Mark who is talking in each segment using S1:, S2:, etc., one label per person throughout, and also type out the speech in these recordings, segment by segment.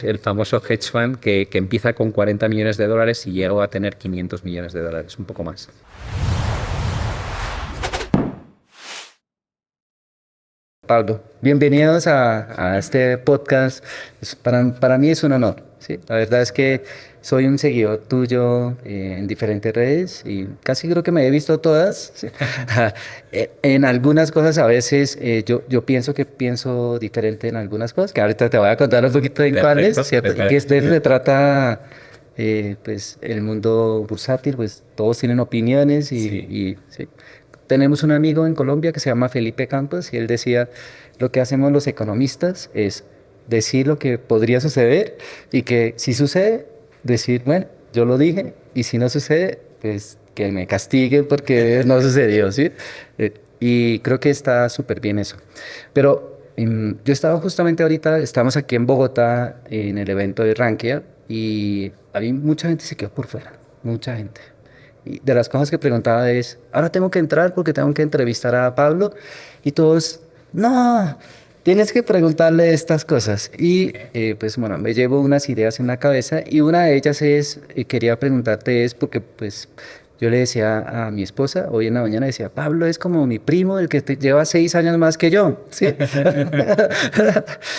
S1: el famoso hedge fund que empieza con 40 millones de dólares y llegó a tener 500 millones de dólares, un poco más.
S2: Pablo, bienvenidos a este podcast. Para mí es un honor, ¿sí? La verdad es que soy un seguidor tuyo en diferentes redes y casi creo que me he visto todas. ¿Sí? En algunas cosas a veces yo pienso que pienso diferente en algunas cosas, que ahorita te voy a contar un poquito en cuáles,
S1: Perfecto,
S2: ¿cierto? Y que
S1: perfecto.
S2: de eso se trata pues el mundo bursátil, pues todos tienen opiniones
S1: Sí.
S2: ¿sí? Tenemos un amigo en Colombia que se llama Felipe Campos y él decía, lo que hacemos los economistas es decir lo que podría suceder y que si sucede, decir, bueno, yo lo dije y si no sucede, pues que me castiguen porque no sucedió, ¿sí? Y creo que está súper bien eso. Pero yo estaba justamente ahorita, estamos aquí en Bogotá en el evento de Rankia y había mucha gente se quedó por fuera, mucha gente. Y de las cosas que preguntaba es, ahora tengo que entrar porque tengo que entrevistar a Pablo y todos, no, tienes que preguntarle estas cosas. Y pues bueno, me llevo unas ideas en la cabeza y una de ellas es, quería preguntarte es porque pues yo le decía a mi esposa, hoy en la mañana decía, Pablo es como mi primo, el que lleva 6 años más que yo, ¿sí?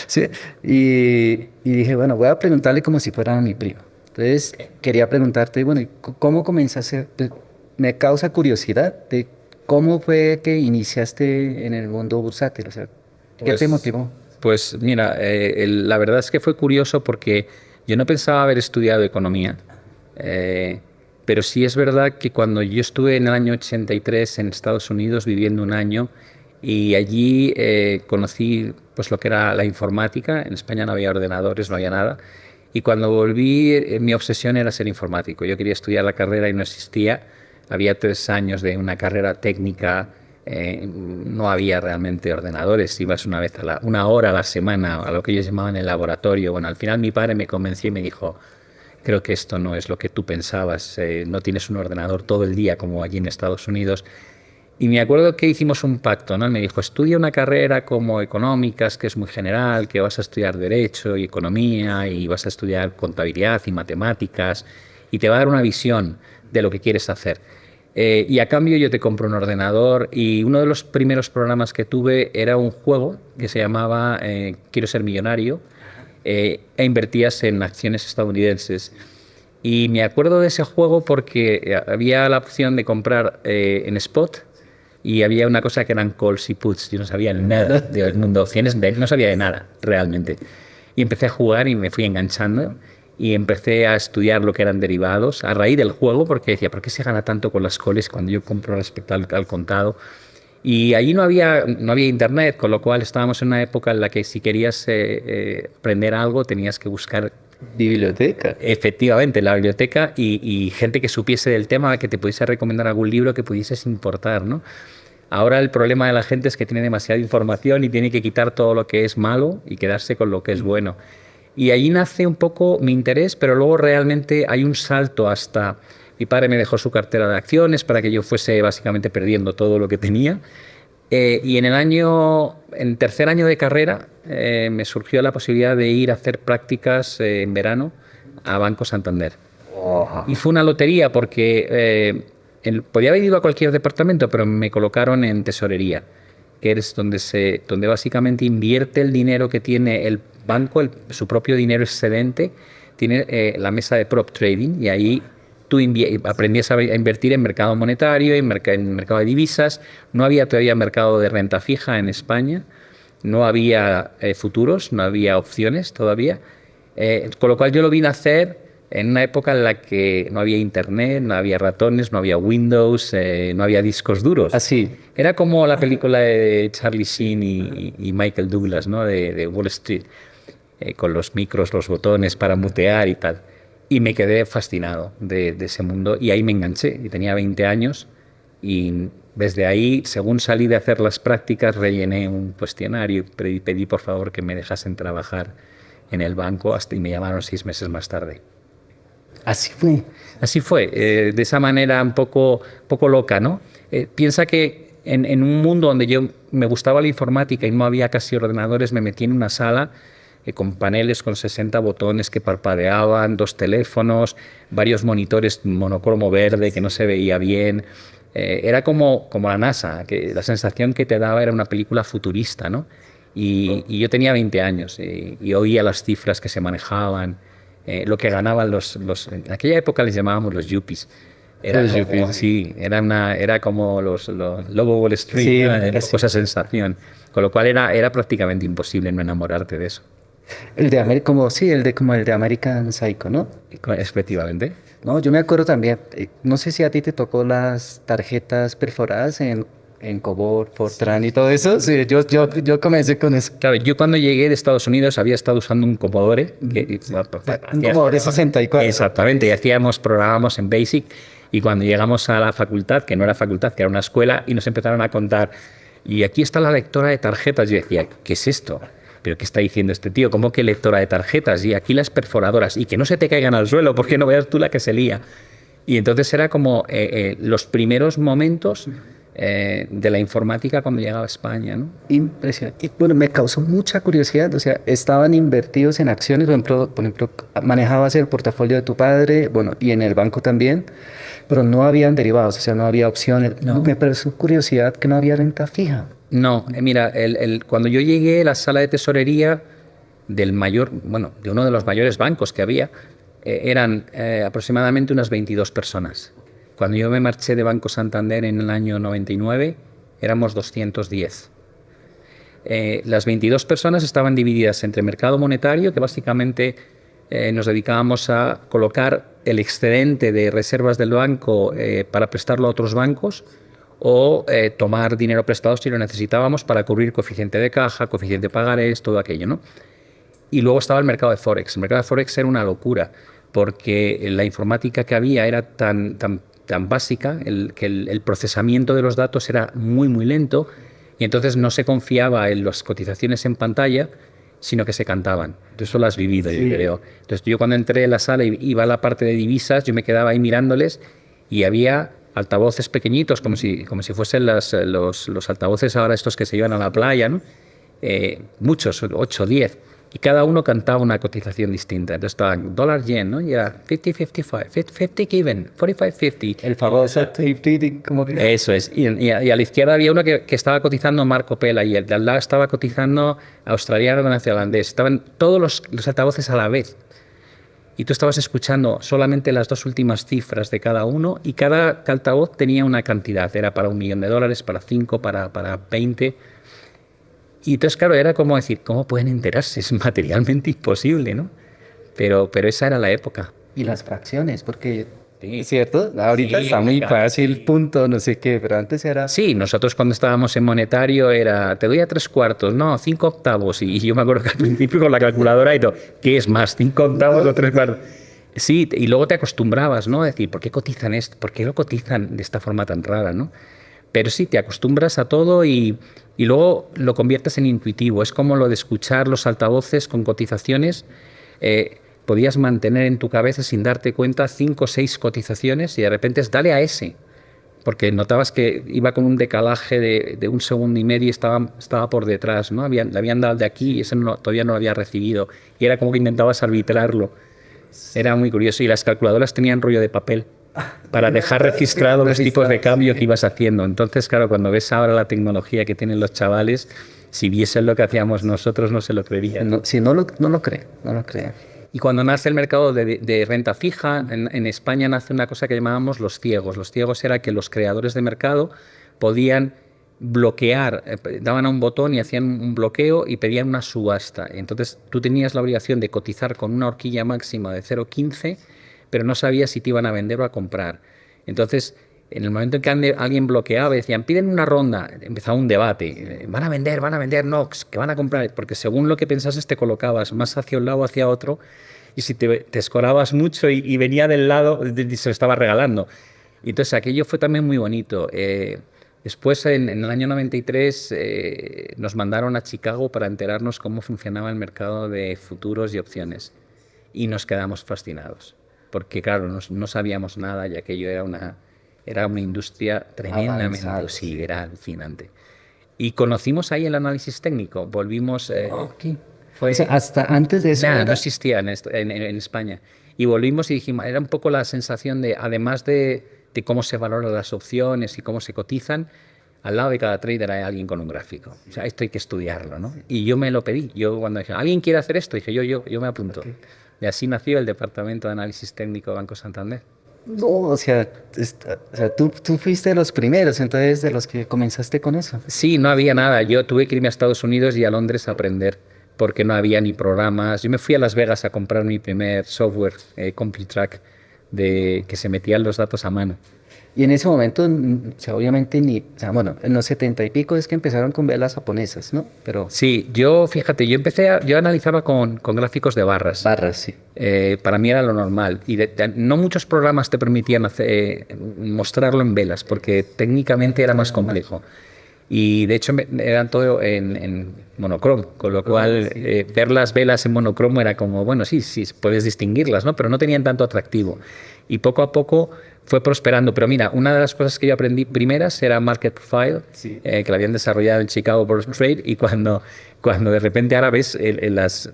S2: Sí. Y dije, bueno, voy a preguntarle como si fuera mi primo. Entonces, quería preguntarte, bueno, ¿y ¿cómo comenzaste? Pues, me causa curiosidad de cómo fue que iniciaste en el mundo bursátil, o sea, ¿qué te
S1: Pues,
S2: motivó?
S1: pues mira, la verdad es que fue curioso porque yo no pensaba haber estudiado economía, eh, pero sí es verdad que cuando yo estuve en el año 83 en Estados Unidos viviendo un año y allí conocí pues lo que era la informática. En España no había ordenadores, no había nada. Y cuando volví, mi obsesión era ser informático. Yo quería estudiar la carrera y no existía. Había 3 años de una carrera técnica, no había realmente ordenadores. Ibas una hora a la semana a lo que ellos llamaban el laboratorio. Bueno, al final mi padre me convenció y me dijo, creo que esto no es lo que tú pensabas. No tienes un ordenador todo el día como allí en Estados Unidos. Y me acuerdo que hicimos un pacto, ¿no? Él me dijo, estudia una carrera como económicas, que es muy general, que vas a estudiar derecho y economía y vas a estudiar contabilidad y matemáticas y te va a dar una visión de lo que quieres hacer. Y a cambio yo te compro un ordenador y uno de los primeros programas que tuve era un juego que se llamaba Quiero ser millonario, e invertías en acciones estadounidenses. Y me acuerdo de ese juego porque había la opción de comprar en spot y había una cosa que eran calls y puts. Yo no sabía nada del mundo de opciones, no sabía de nada realmente. Y empecé a jugar y me fui enganchando y empecé a estudiar lo que eran derivados a raíz del juego porque decía, ¿por qué se gana tanto con las calls cuando yo compro respecto al contado? Y allí no había internet, con lo cual estábamos en una época en la que si querías aprender algo tenías que buscar
S2: Biblioteca.
S1: efectivamente la biblioteca y gente que supiese del tema, que te pudiese recomendar algún libro que pudieses importar, ¿no? Ahora el problema de la gente es que tiene demasiada información y tiene que quitar todo lo que es malo y quedarse con lo que es bueno. Y allí nace un poco mi interés, pero luego realmente hay un salto hasta... Mi padre me dejó su cartera de acciones para que yo fuese básicamente perdiendo todo lo que tenía. Y en tercer año de carrera, me surgió la posibilidad de ir a hacer prácticas en verano a Banco Santander. Y fue una lotería porque podía haber ido a cualquier departamento, pero me colocaron en tesorería, que es donde básicamente invierte el dinero que tiene el banco, su propio dinero excedente, tiene la mesa de prop trading y ahí tú aprendías a invertir en mercado monetario, en mercado de divisas. No había todavía mercado de renta fija en España, no había futuros, no había opciones todavía. Con lo cual yo lo vine a hacer en una época en la que no había internet, no había ratones, no había Windows, no había discos duros.
S2: Así.
S1: Era como la película de Charlie Sheen y Michael Douglas, ¿no? De Wall Street, con los micros, los botones para mutear y tal. Y me quedé fascinado de ese mundo y ahí me enganché. Y tenía 20 años y desde ahí, según salí de hacer las prácticas, rellené un cuestionario y pedí por favor que me dejasen trabajar en el banco y me llamaron 6 meses más tarde.
S2: Así fue.
S1: Así fue, de esa manera poco loca, ¿no? Piensa que en un mundo donde yo me gustaba la informática y no había casi ordenadores, me metí en una sala con paneles con 60 botones que parpadeaban, 2 teléfonos, varios monitores monocromo verde que no se veía bien. Era como la NASA, que la sensación que te daba era una película futurista, ¿no? Y yo tenía 20 años y oía las cifras que se manejaban, lo que ganaban en aquella época les llamábamos los yuppies. Era
S2: Los
S1: como,
S2: yuppies.
S1: sí, era como los Lobo Wall Street,
S2: Sí,
S1: ¿no? Era un
S2: así.
S1: poco esa sensación. Con lo cual era prácticamente imposible no enamorarte de eso.
S2: El de como, sí, como el de American Psycho, ¿no?
S1: Efectivamente.
S2: No, yo me acuerdo también, no sé si a ti te tocó las tarjetas perforadas en Cobol, Fortran y todo eso. Sí, yo comencé con eso.
S1: Claro, yo cuando llegué de Estados Unidos había estado usando un Commodore.
S2: Un Commodore 64.
S1: Exactamente, y programábamos en BASIC. Y cuando llegamos a la facultad, que no era facultad, que era una escuela, y nos empezaron a contar, y aquí está la lectora de tarjetas. Yo decía, ¿qué es esto? ¿Pero qué está diciendo este tío? ¿Cómo que lectora de tarjetas? Y aquí las perforadoras. Y que no se te caigan al suelo, porque no veas tú la que se lía. Y entonces era como los primeros momentos de la informática cuando llegaba a España, ¿no?
S2: Impresionante. Y bueno, me causó mucha curiosidad. O sea, estaban invertidos en acciones. Por ejemplo, manejabas el portafolio de tu padre, bueno, y en el banco también, pero no habían derivados, o sea, no había opciones.
S1: No.
S2: Me pareció curiosidad que no había renta fija.
S1: No, mira, cuando yo llegué a la sala de tesorería de uno de los mayores bancos que había, eran aproximadamente unas 22 personas. Cuando yo me marché de Banco Santander en el año 99, éramos 210. Las 22 personas estaban divididas entre mercado monetario, que básicamente nos dedicábamos a colocar el excedente de reservas del banco para prestarlo a otros bancos, o tomar dinero prestado si lo necesitábamos para cubrir coeficiente de caja, coeficiente de pagarés, todo aquello, ¿no? Y luego estaba el mercado de Forex. El mercado de Forex era una locura, porque la informática que había era tan básica, que el procesamiento de los datos era muy, muy lento, y entonces no se confiaba en las cotizaciones en pantalla, sino que se cantaban. Entonces eso lo has vivido, yo creo. Entonces yo cuando entré en la sala y iba a la parte de divisas, yo me quedaba ahí mirándoles y había altavoces pequeñitos, como si fuesen los altavoces ahora estos que se llevan a la playa, ¿no? Muchos, 8 o 10, y cada uno cantaba una cotización distinta. Entonces estaban dólar yen, ¿no? Y era 50-55, 50 given, 45-50.
S2: El famoso tape reading, como que...
S1: Eso es. Y a la izquierda había uno que estaba cotizando Marco Pela, y el de al lado estaba cotizando australiano o neozelandés. Estaban todos los altavoces a la vez. Y tú estabas escuchando solamente las 2 últimas cifras de cada uno, y cada altavoz tenía una cantidad. Era para $1 millón, para 5, para 20. Y entonces, claro, era como decir, ¿cómo pueden enterarse? Es materialmente imposible, ¿no? Pero esa era la época.
S2: Y las fracciones, porque...
S1: Sí.
S2: ¿Cierto? Ahorita
S1: Sí,
S2: está muy
S1: claro.
S2: fácil, punto, no sé qué, pero antes era...
S1: Sí, nosotros cuando estábamos en monetario era, te doy a 3/4, no, 5/8. Y yo me acuerdo que al principio con la calculadora y todo, ¿qué es más, 5/8 o 3/4? Sí, y luego te acostumbrabas, ¿no? A decir, ¿por qué cotizan esto? ¿Por qué lo cotizan de esta forma tan rara, no? Pero sí, te acostumbras a todo y luego lo conviertes en intuitivo. Es como lo de escuchar los altavoces con cotizaciones. Podías mantener en tu cabeza, sin darte cuenta, 5 o 6 cotizaciones, y de repente es dale a ese. Porque notabas que iba con un decalaje de 1,5 segundos y estaba por detrás, ¿no? Le habían dado de aquí y ese todavía no lo había recibido. Y era como que intentabas arbitrarlo. Era muy curioso. Y las calculadoras tenían rollo de papel para dejar registrados los tipos de cambio que ibas haciendo. Entonces, claro, cuando ves ahora la tecnología que tienen los chavales, si viesen lo que hacíamos nosotros, no se lo creerían.
S2: No, si no lo cree, no lo cree.
S1: Y cuando nace el mercado de renta fija, en España nace una cosa que llamábamos los ciegos. Los ciegos era que los creadores de mercado podían bloquear, daban a un botón y hacían un bloqueo y pedían una subasta. Entonces tú tenías la obligación de cotizar con una horquilla máxima de 0,15, pero no sabías si te iban a vender o a comprar. Entonces, en el momento en que alguien bloqueaba, decían, piden una ronda, empezaba un debate, van a vender, no, que van a comprar, porque según lo que pensases te colocabas más hacia un lado o hacia otro, y si te escorabas mucho y venía del lado, se lo estaba regalando. Y entonces aquello fue también muy bonito. Después, en el año 93, nos mandaron a Chicago para enterarnos cómo funcionaba el mercado de futuros y opciones, y nos quedamos fascinados, porque claro, no sabíamos nada, y aquello era una industria tremendamente, sí, era alucinante. Y conocimos ahí el análisis técnico, volvimos...
S2: Okay.
S1: Fue,
S2: O sea, hasta antes de eso
S1: nada, no
S2: era...
S1: existía en España. Y volvimos y dijimos, era un poco la sensación de, además de cómo se valoran las opciones y cómo se cotizan, al lado de cada trader hay alguien con un gráfico. O sea, esto hay que estudiarlo, ¿no? Y yo me lo pedí. Yo cuando dije, ¿alguien quiere hacer esto? Dije, yo me apunto.
S2: Ok.
S1: Y así nació el Departamento de Análisis Técnico de Banco Santander.
S2: No, o sea, tú fuiste de los primeros, entonces, de los que comenzaste con eso.
S1: Sí, no había nada. Yo tuve que irme a Estados Unidos y a Londres a aprender porque no había ni programas. Yo me fui a Las Vegas a comprar mi primer software, CompuTrack, que se metían los datos a mano.
S2: Y en ese momento, o sea, obviamente ni, o sea, bueno, en los 70 y pico es que empezaron con velas japonesas, ¿no? Pero
S1: Sí, fíjate, yo analizaba con gráficos de barras.
S2: barras, sí.
S1: Para mí era lo normal. Y no muchos programas te permitían mostrarlo en velas, porque técnicamente era más complejo. Y de hecho eran todo en monocromo, con lo cual ver las velas en monocromo era como, bueno, sí, sí, puedes distinguirlas, ¿no? Pero no tenían tanto atractivo. Y poco a poco fue prosperando. Pero mira, una de las cosas que yo aprendí primeras era Market Profile,
S2: Sí.
S1: que la habían desarrollado en Chicago Board of Trade, y cuando de repente ahora ves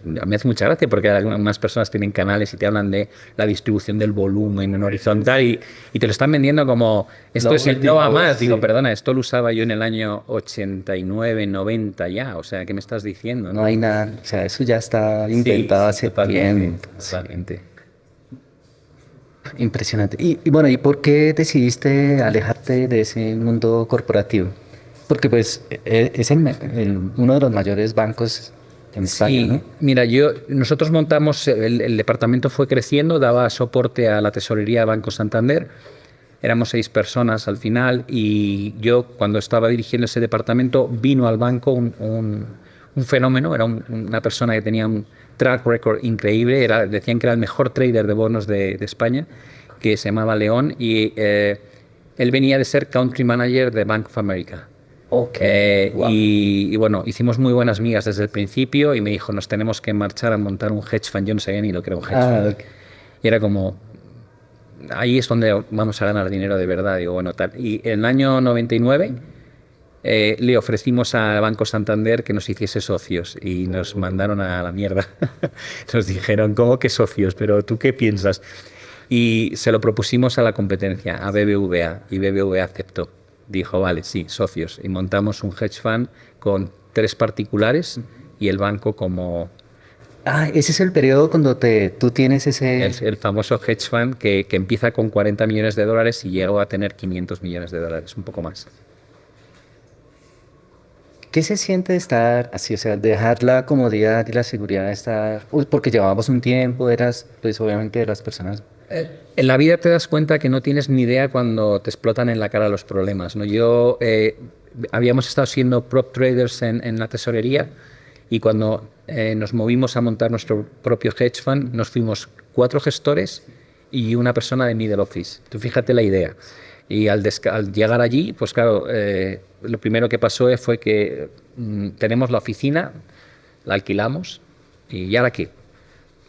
S1: me hace mucha gracia porque algunas personas tienen canales y te hablan de la distribución del volumen en horizontal y te lo están vendiendo como esto
S2: Lo
S1: es el
S2: último,
S1: no a más. Digo,
S2: sí.
S1: perdona, esto lo usaba yo en el año 89, 90 ya, o sea, ¿qué me estás diciendo?
S2: No hay nada, o sea, eso ya está
S1: Sí,
S2: inventado hace
S1: totalmente,
S2: tiempo.
S1: totalmente.
S2: Impresionante. Y bueno, ¿y por qué decidiste alejarte de ese mundo corporativo? Porque pues es uno de los mayores bancos en España,
S1: Sí,
S2: ¿no?
S1: mira, nosotros montamos, el departamento fue creciendo, daba soporte a la tesorería de Banco Santander. Éramos 6 personas al final y yo cuando estaba dirigiendo ese departamento vino al banco un fenómeno, era una persona que tenía un track record increíble, decían que era el mejor trader de bonos de España, que se llamaba León y él venía de ser country manager de Bank of America.
S2: Ok, wow.
S1: Y bueno, hicimos muy buenas migas desde el principio y me dijo, nos tenemos que marchar a montar un hedge fund. Yo no sabía ni lo que era un hedge
S2: Ah,
S1: fund.
S2: ok.
S1: Y era como, ahí es donde vamos a ganar dinero de verdad. Digo, bueno, tal. Y en el año 99 le ofrecimos a Banco Santander que nos hiciese socios y nos mandaron a la mierda. Nos dijeron, ¿cómo que socios? ¿Pero tú qué piensas? Y se lo propusimos a la competencia, a BBVA, y BBVA aceptó. Dijo, vale, sí, socios. Y montamos un hedge fund con 3 particulares y el banco como
S2: Ah, ese es el periodo cuando tú tienes
S1: el famoso hedge fund que empieza con 40 millones de dólares y llegó a tener 500 millones de dólares, un poco más.
S2: ¿Qué se siente estar así? O sea, dejar la comodidad y la seguridad de estar, uy, porque llevábamos un tiempo, eras, pues obviamente de las personas.
S1: En la vida te das cuenta que no tienes ni idea cuando te explotan en la cara los problemas, ¿no? Habíamos estado siendo prop traders en la tesorería y cuando nos movimos a montar nuestro propio hedge fund, nos fuimos 4 gestores y una persona de middle office. Tú fíjate la idea. Y al llegar allí, pues claro, lo primero que pasó fue que tenemos la oficina, la alquilamos y ¿y ahora qué?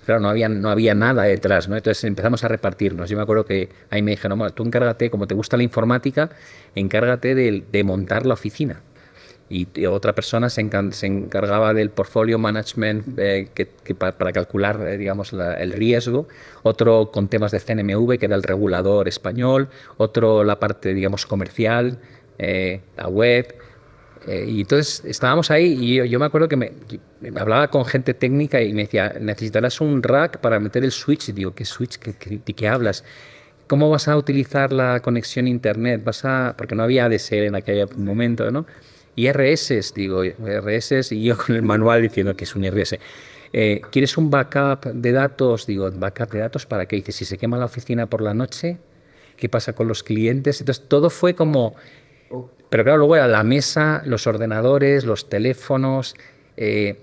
S1: Claro, no había nada detrás, ¿no? Entonces empezamos a repartirnos. Yo me acuerdo que ahí me dijeron, bueno, tú encárgate, como te gusta la informática, encárgate de montar la oficina. Y otra persona se encargaba del portfolio management para calcular, digamos, el riesgo. Otro con temas de CNMV, que era el regulador español. Otro la parte, digamos, comercial, la web. Y entonces estábamos ahí y yo me acuerdo que me hablaba con gente técnica y me decía, necesitarás un rack para meter el switch. Y digo, ¿qué switch? ¿De qué hablas? ¿Cómo vas a utilizar la conexión a internet? Porque no había ADSL en aquel momento, ¿no? Y RS, digo, RS, y yo con el manual diciendo que es un RS. ¿Quieres un backup de datos? Digo, ¿backup de datos para qué? Dice, si se quema la oficina por la noche, ¿qué pasa con los clientes? Entonces todo fue como... Pero claro, luego era la mesa, los ordenadores, los teléfonos.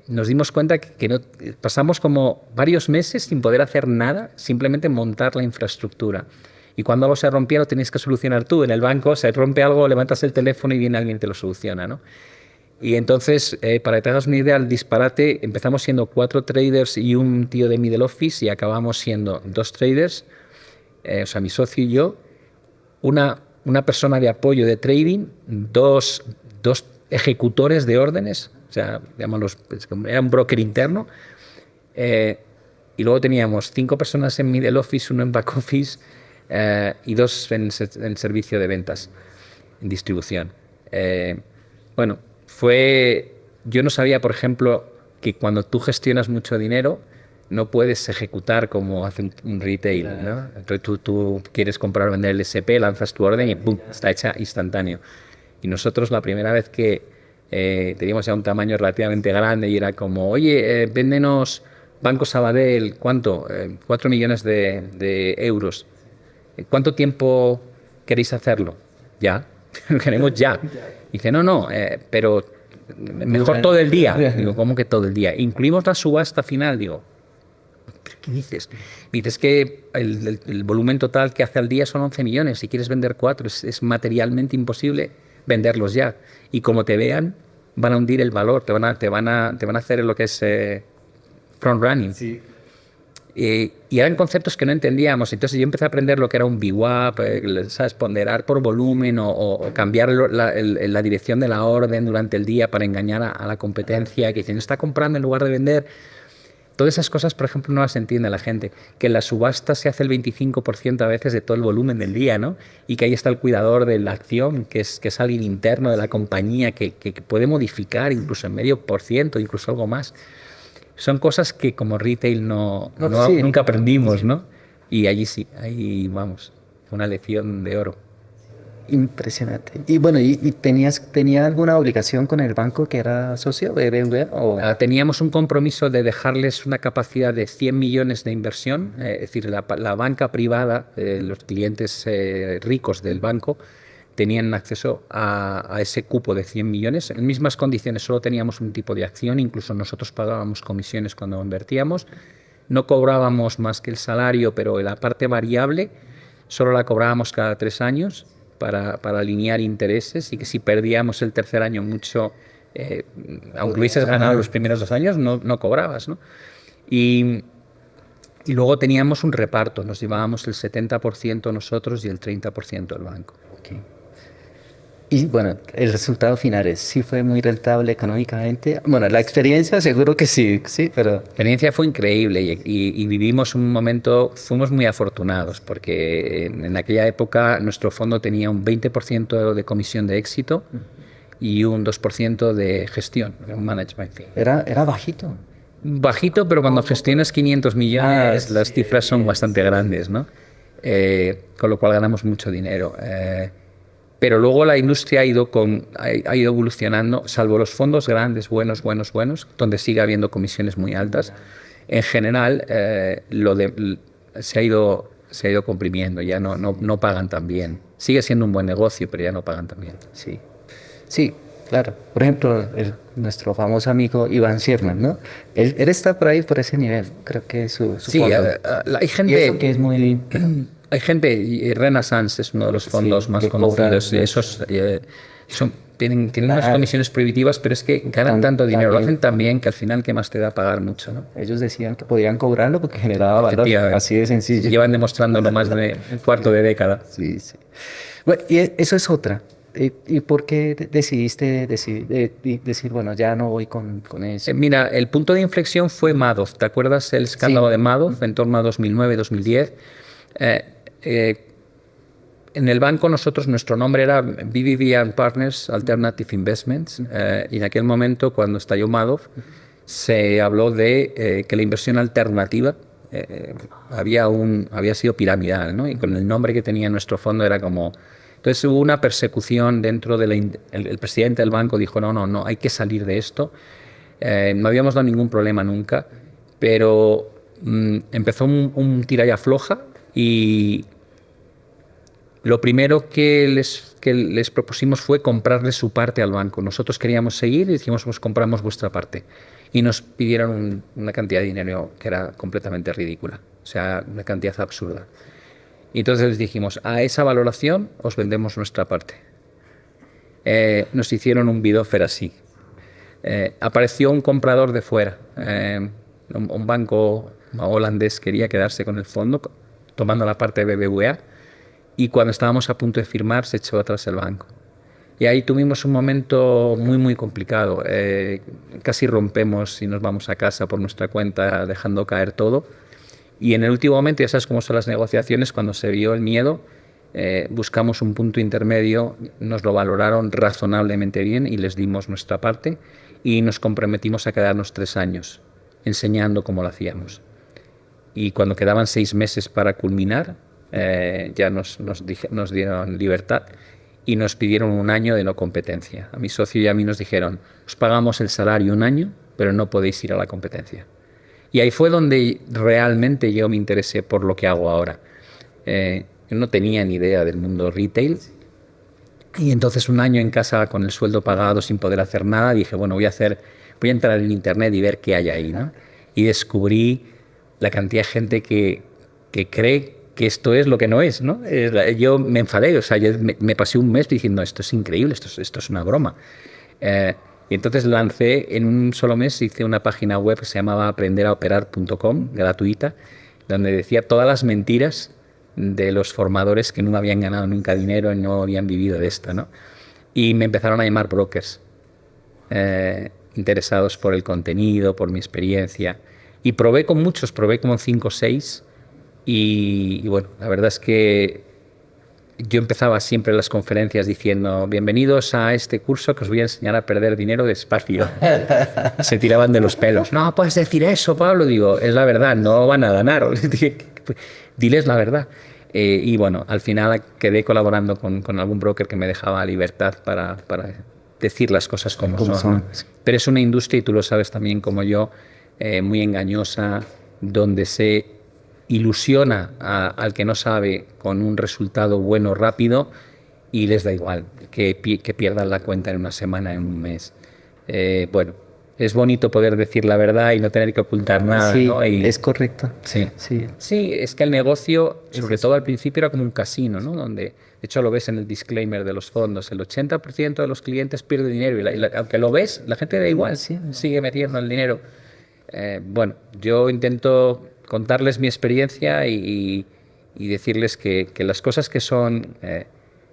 S1: Nos dimos cuenta que no, pasamos como varios meses sin poder hacer nada, simplemente montar la infraestructura. Y cuando algo se rompía lo tenías que solucionar tú. En el banco se rompe algo, levantas el teléfono y viene alguien y te lo soluciona, ¿no? Y entonces, para que te hagas una idea, el disparate, empezamos siendo 4 traders y un tío de middle office y acabamos siendo 2 traders, o sea, mi socio y yo, una persona de apoyo de trading, dos ejecutores de órdenes, sea, era un broker interno. Y luego teníamos 5 personas en middle office, 1 en back office y 2 en servicio de ventas, en distribución. Bueno, yo no sabía, por ejemplo, que cuando tú gestionas mucho dinero no puedes ejecutar como hace un retail, ¿no? Entonces tú quieres comprar o vender el SP, lanzas tu orden y ¡pum!, está hecha instantáneo. Y nosotros la primera vez que teníamos ya un tamaño relativamente grande y era como, oye, véndenos Banco Sabadell, ¿cuánto? 4 millones de euros. ¿Cuánto tiempo queréis hacerlo? Ya, lo queremos ya. Dice, no, pero mejor todo el día. Digo, ¿cómo que todo el día? Incluimos la subasta final. Digo, ¿pero qué dices? Dices que el volumen total que hace al día son 11 millones. Si quieres vender 4, es materialmente imposible venderlos ya. Y como te vean, van a hundir el valor, te van a hacer lo que es front running. Sí. Y eran conceptos que no entendíamos. Entonces yo empecé a aprender lo que era un VWAP, ¿sabes? Ponderar por volumen o cambiar la dirección de la orden durante el día para engañar a la competencia, que quien está comprando en lugar de vender. Todas esas cosas, por ejemplo, no las entiende la gente. Que en la subasta se hace el 25% a veces de todo el volumen del día, ¿no? Y que ahí está el cuidador de la acción, que es alguien interno de la compañía que puede modificar incluso en medio por ciento, incluso algo más. Son cosas que como retail nunca aprendimos, ¿no? Y allí sí, ahí vamos, fue una lección de oro.
S2: Impresionante. Y bueno, ¿tenía alguna obligación con el banco que era socio de BBVA? ¿O?
S1: Teníamos un compromiso de dejarles una capacidad de 100 millones de inversión, es decir, la banca privada, los clientes ricos del banco, tenían acceso a ese cupo de 100 millones. En mismas condiciones, solo teníamos un tipo de acción, incluso nosotros pagábamos comisiones cuando invertíamos. No cobrábamos más que el salario, pero la parte variable solo la cobrábamos cada 3 años para alinear intereses, y que si perdíamos el tercer año mucho, aunque hubieses ganado los primeros 2 años, no cobrabas, ¿no? Y luego teníamos un reparto, nos llevábamos el 70% nosotros y el 30% el banco.
S2: Okay. Y bueno, el resultado final sí fue muy rentable económicamente. Bueno, la experiencia seguro que sí, pero...
S1: La experiencia fue increíble y vivimos un momento, fuimos muy afortunados, porque en aquella época nuestro fondo tenía un 20% de comisión de éxito y un 2% de gestión, un management fee.
S2: Era bajito.
S1: Bajito, pero cuando gestionas 500 millones, las cifras son bastante grandes, ¿no? Con lo cual ganamos mucho dinero. Pero luego la industria ha ido evolucionando, salvo los fondos grandes, buenos, donde sigue habiendo comisiones muy altas. En general, se ha ido comprimiendo, ya no pagan tan bien. Sigue siendo un buen negocio, pero ya no pagan tan bien.
S2: Sí, claro. Por ejemplo, nuestro famoso amigo Iván Sherman, ¿no? Él está por ahí, por ese nivel. Creo que su fondo.
S1: Hay gente...
S2: Y eso que es muy...
S1: Hay gente, Renaissance es uno de los fondos más conocidos, y esos tienen unas comisiones prohibitivas, pero es que ganan tanto dinero, lo hacen tan bien que al final, ¿qué más te da pagar mucho, ¿no?
S2: Ellos decían que podían cobrarlo porque generaba valor, así de sencillo.
S1: Llevan demostrándolo más de un cuarto de década.
S2: Sí. Bueno, y eso es otra. ¿Y por qué decidiste decir, bueno, ya no voy con eso?
S1: Mira, el punto de inflexión fue Madoff. ¿Te acuerdas el escándalo de Madoff en torno a 2009-2010? En el banco nuestro nombre era BBVA Partners Alternative Investments, y en aquel momento, cuando estalló Madoff, se habló de que la inversión alternativa había sido piramidal, ¿no? Y con el nombre que tenía nuestro fondo era como... Entonces hubo una persecución dentro de el presidente del banco dijo, no, hay que salir de esto. No habíamos dado ningún problema nunca, pero empezó un tira y afloja, y lo primero que les propusimos fue comprarles su parte al banco. Nosotros queríamos seguir y dijimos, pues compramos vuestra parte. Y nos pidieron una cantidad de dinero que era completamente ridícula, o sea, una cantidad absurda. Y entonces les dijimos, a esa valoración os vendemos nuestra parte. Nos hicieron un bid offer así. Apareció un comprador de fuera, un banco holandés quería quedarse con el fondo, tomando la parte de BBVA, y cuando estábamos a punto de firmar se echó atrás el banco. Y ahí tuvimos un momento muy, muy complicado. Casi rompemos y nos vamos a casa por nuestra cuenta, dejando caer todo. Y en el último momento, ya sabes cómo son las negociaciones, cuando se vio el miedo, buscamos un punto intermedio, nos lo valoraron razonablemente bien y les dimos nuestra parte y nos comprometimos a quedarnos 3 años enseñando cómo lo hacíamos. Y cuando quedaban 6 meses para culminar, ya nos dieron libertad y nos pidieron 1 año de no competencia. A mi socio y a mí nos dijeron, os pagamos el salario 1 año, pero no podéis ir a la competencia. Y ahí fue donde realmente yo me interesé por lo que hago ahora. Yo no tenía ni idea del mundo retail y entonces 1 año en casa con el sueldo pagado sin poder hacer nada, dije, bueno, voy a entrar en internet y ver qué hay ahí, ¿no? Y descubrí la cantidad de gente que cree que esto es lo que no es, ¿no? Yo me enfadé, o sea, yo me pasé 1 mes diciendo, esto es increíble, esto es una broma. Y entonces lancé, en 1 solo mes, hice una página web que se llamaba aprenderaoperar.com, gratuita, donde decía todas las mentiras de los formadores que no habían ganado nunca dinero y no habían vivido de esto, ¿no? Y me empezaron a llamar brokers, interesados por el contenido, por mi experiencia. Y probé con muchos, probé como 5 o 6. Y bueno, la verdad es que yo empezaba siempre las conferencias diciendo, bienvenidos a este curso que os voy a enseñar a perder dinero despacio. Se tiraban de los pelos. No puedes decir eso, Pablo. Digo, es la verdad, no van a ganar. Diles la verdad. Y bueno, al final quedé colaborando con algún broker que me dejaba libertad para decir las cosas como son. Pero es una industria, y tú lo sabes también como yo, muy engañosa, donde se ilusiona al que no sabe con un resultado bueno rápido y les da igual que pierdan la cuenta en 1 semana, en 1 mes. Bueno, es bonito poder decir la verdad y no tener que ocultar nada,
S2: sí,
S1: ¿no?
S2: es correcto.
S1: Sí. Es que el negocio, sobre todo al principio, era como un casino, ¿no? Donde, de hecho, lo ves en el disclaimer de los fondos, el 80% de los clientes pierde dinero y aunque lo ves, la gente da igual, sigue metiendo el dinero. Bueno, yo intento contarles mi experiencia y decirles que las cosas que son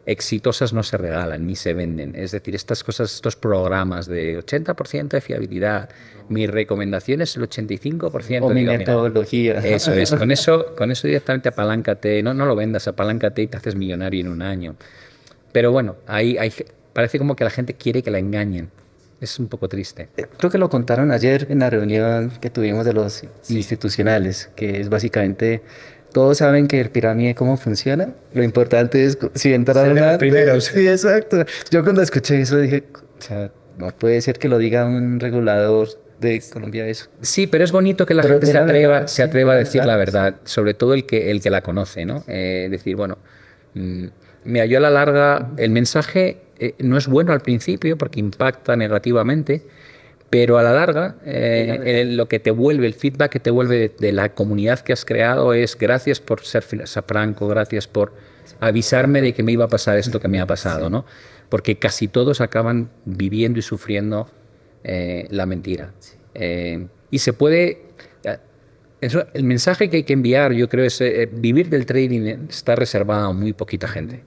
S1: exitosas no se regalan ni se venden. Es decir, estas cosas, estos programas de 80% de fiabilidad, mi recomendación es el 85%.
S2: O mi metodología.
S1: Eso es, con eso directamente apaláncate, no lo vendas, apaláncate y te haces millonario en 1 año. Pero bueno, parece como que la gente quiere que la engañen. Es un poco triste.
S2: Creo que lo contaron ayer en la reunión que tuvimos de los institucionales, que es básicamente, todos saben que el pirámide cómo funciona. Lo importante es si entraron
S1: los primeros.
S2: Sí, exacto. Yo cuando escuché eso dije, o sea, no puede ser que lo diga un regulador de Colombia eso.
S1: Sí, pero es bonito que la gente se atreva a decir la verdad, sobre todo el que la conoce, ¿no? Decir, bueno, mira, yo a la larga, el mensaje no es bueno al principio porque impacta negativamente, pero a la larga lo que te vuelve, el feedback que te vuelve de la comunidad que has creado es gracias por ser franco, gracias por avisarme de que me iba a pasar esto que me ha pasado, ¿no? Porque casi todos acaban viviendo y sufriendo la mentira. Y se puede... el mensaje que hay que enviar, yo creo, es vivir del trading está reservado a muy poquita gente.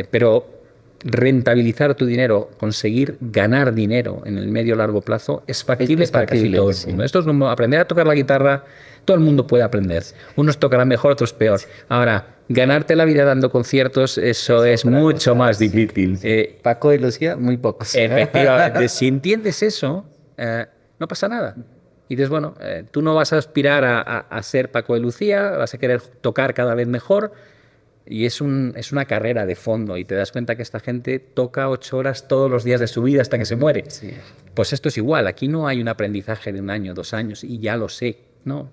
S1: Pero rentabilizar tu dinero, conseguir ganar dinero en el medio largo plazo es factible para casi todo el mundo. Esto es como aprender a tocar la guitarra, todo el mundo puede aprender. Unos tocarán mejor, otros peor. Ahora, ganarte la vida dando conciertos, eso es mucho más difícil.
S2: Paco de Lucía, muy pocos.
S1: Efectivamente, si entiendes eso, no pasa nada. Y dices, bueno, tú no vas a aspirar a ser Paco de Lucía, vas a querer tocar cada vez mejor. Y es una carrera de fondo y te das cuenta que esta gente toca 8 horas todos los días de su vida hasta que se muere. Sí. Pues esto es igual, aquí no hay un aprendizaje de 1 año, 2 años y ya lo sé, ¿no?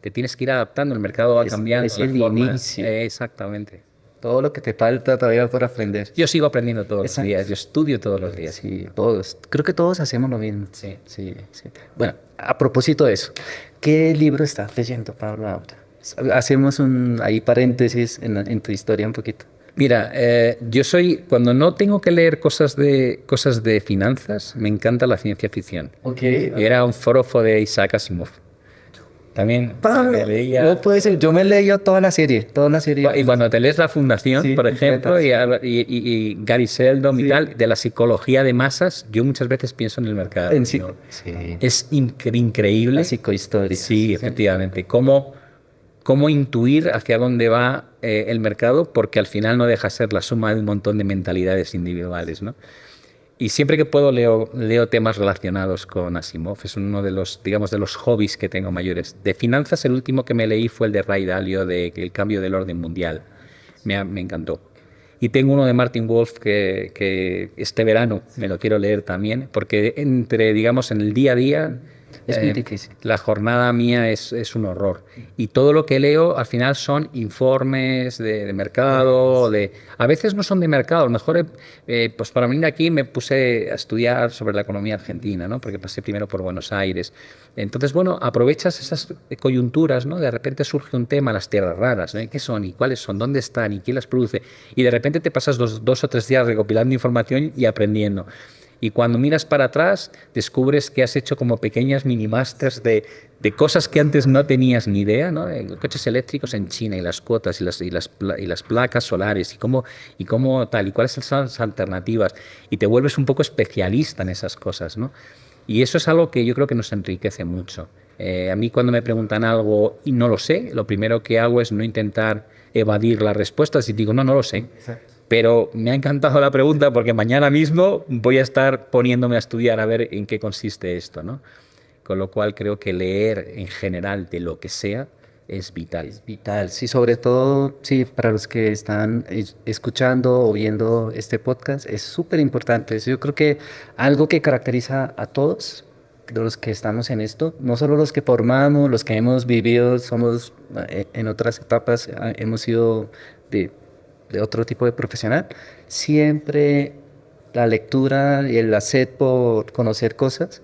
S1: Te tienes que ir adaptando, el mercado va cambiando.
S2: Es el inicio.
S1: Exactamente.
S2: Todo lo que te falta todavía por aprender.
S1: Yo sigo aprendiendo todos los días, yo estudio todos los días.
S2: Sí, todos. Creo que todos hacemos lo mismo. Sí. Bueno, a propósito de eso, ¿qué libro estás leyendo, Pablo, ahora? Hacemos ahí paréntesis en tu historia un poquito.
S1: Mira, yo cuando no tengo que leer cosas de finanzas, me encanta la ciencia ficción.
S2: Okay.
S1: Era un forofo de Isaac Asimov. también
S2: Pablo,
S1: leía.
S2: no puede ser, yo me he leído toda la serie, toda la serie.
S1: Y cuando te lees La Fundación,
S2: Sí,
S1: por ejemplo,
S2: completa.
S1: y Gary Seldom y
S2: Sí.
S1: tal, de la psicología de masas, yo muchas veces pienso en el mercado.
S2: En sí,
S1: Digo,
S2: sí,
S1: es
S2: la
S1: increíble,
S2: psicohistoria.
S1: sí,
S2: Sí.
S1: efectivamente, cómo intuir hacia dónde va el mercado, porque al final no deja ser la suma de un montón de mentalidades individuales, ¿no? Y siempre que puedo leo temas relacionados con Asimov. Es uno de los, digamos, de los hobbies que tengo mayores. De finanzas, el último que me leí fue el de Ray Dalio, de El cambio del orden mundial. Me encantó. Y tengo uno de Martin Wolf que este verano me lo quiero leer también, porque entre, digamos, en el día a día,
S2: Es muy difícil.
S1: la jornada mía es un horror. Y todo lo que leo al final son informes de mercado, a veces no son de mercado, a lo mejor pues para venir aquí me puse a estudiar sobre la economía argentina, ¿no? Porque pasé primero por Buenos Aires. Entonces, bueno, aprovechas esas coyunturas, ¿no? De repente surge un tema, las tierras raras, ¿no? ¿Qué son? ¿Y cuáles son? ¿Dónde están? ¿Y quién las produce? Y de repente te pasas dos o tres días recopilando información y aprendiendo. Y cuando miras para atrás, descubres que has hecho como pequeñas mini-masters de cosas que antes no tenías ni idea, ¿no? Coches eléctricos en China y las cuotas y las placas solares y cómo tal, y cuáles son las alternativas. Y te vuelves un poco especialista en esas cosas, ¿no? Y eso es algo que yo creo que nos enriquece mucho. A mí cuando me preguntan algo y no lo sé, lo primero que hago es no intentar evadir las respuestas y digo, no lo sé.
S2: Exacto.
S1: Pero me ha encantado la pregunta porque mañana mismo voy a estar poniéndome a estudiar a ver en qué consiste esto, ¿no? Con lo cual creo que leer en general de lo que sea es vital.
S2: Es vital, sí, sobre todo, sí, para los que están escuchando o viendo este podcast, es súper importante. Yo creo que algo que caracteriza a todos de los que estamos en esto, no solo los que formamos, los que hemos vivido, somos en otras etapas, hemos sido de, de otro tipo de profesional, siempre la lectura y el sed por conocer cosas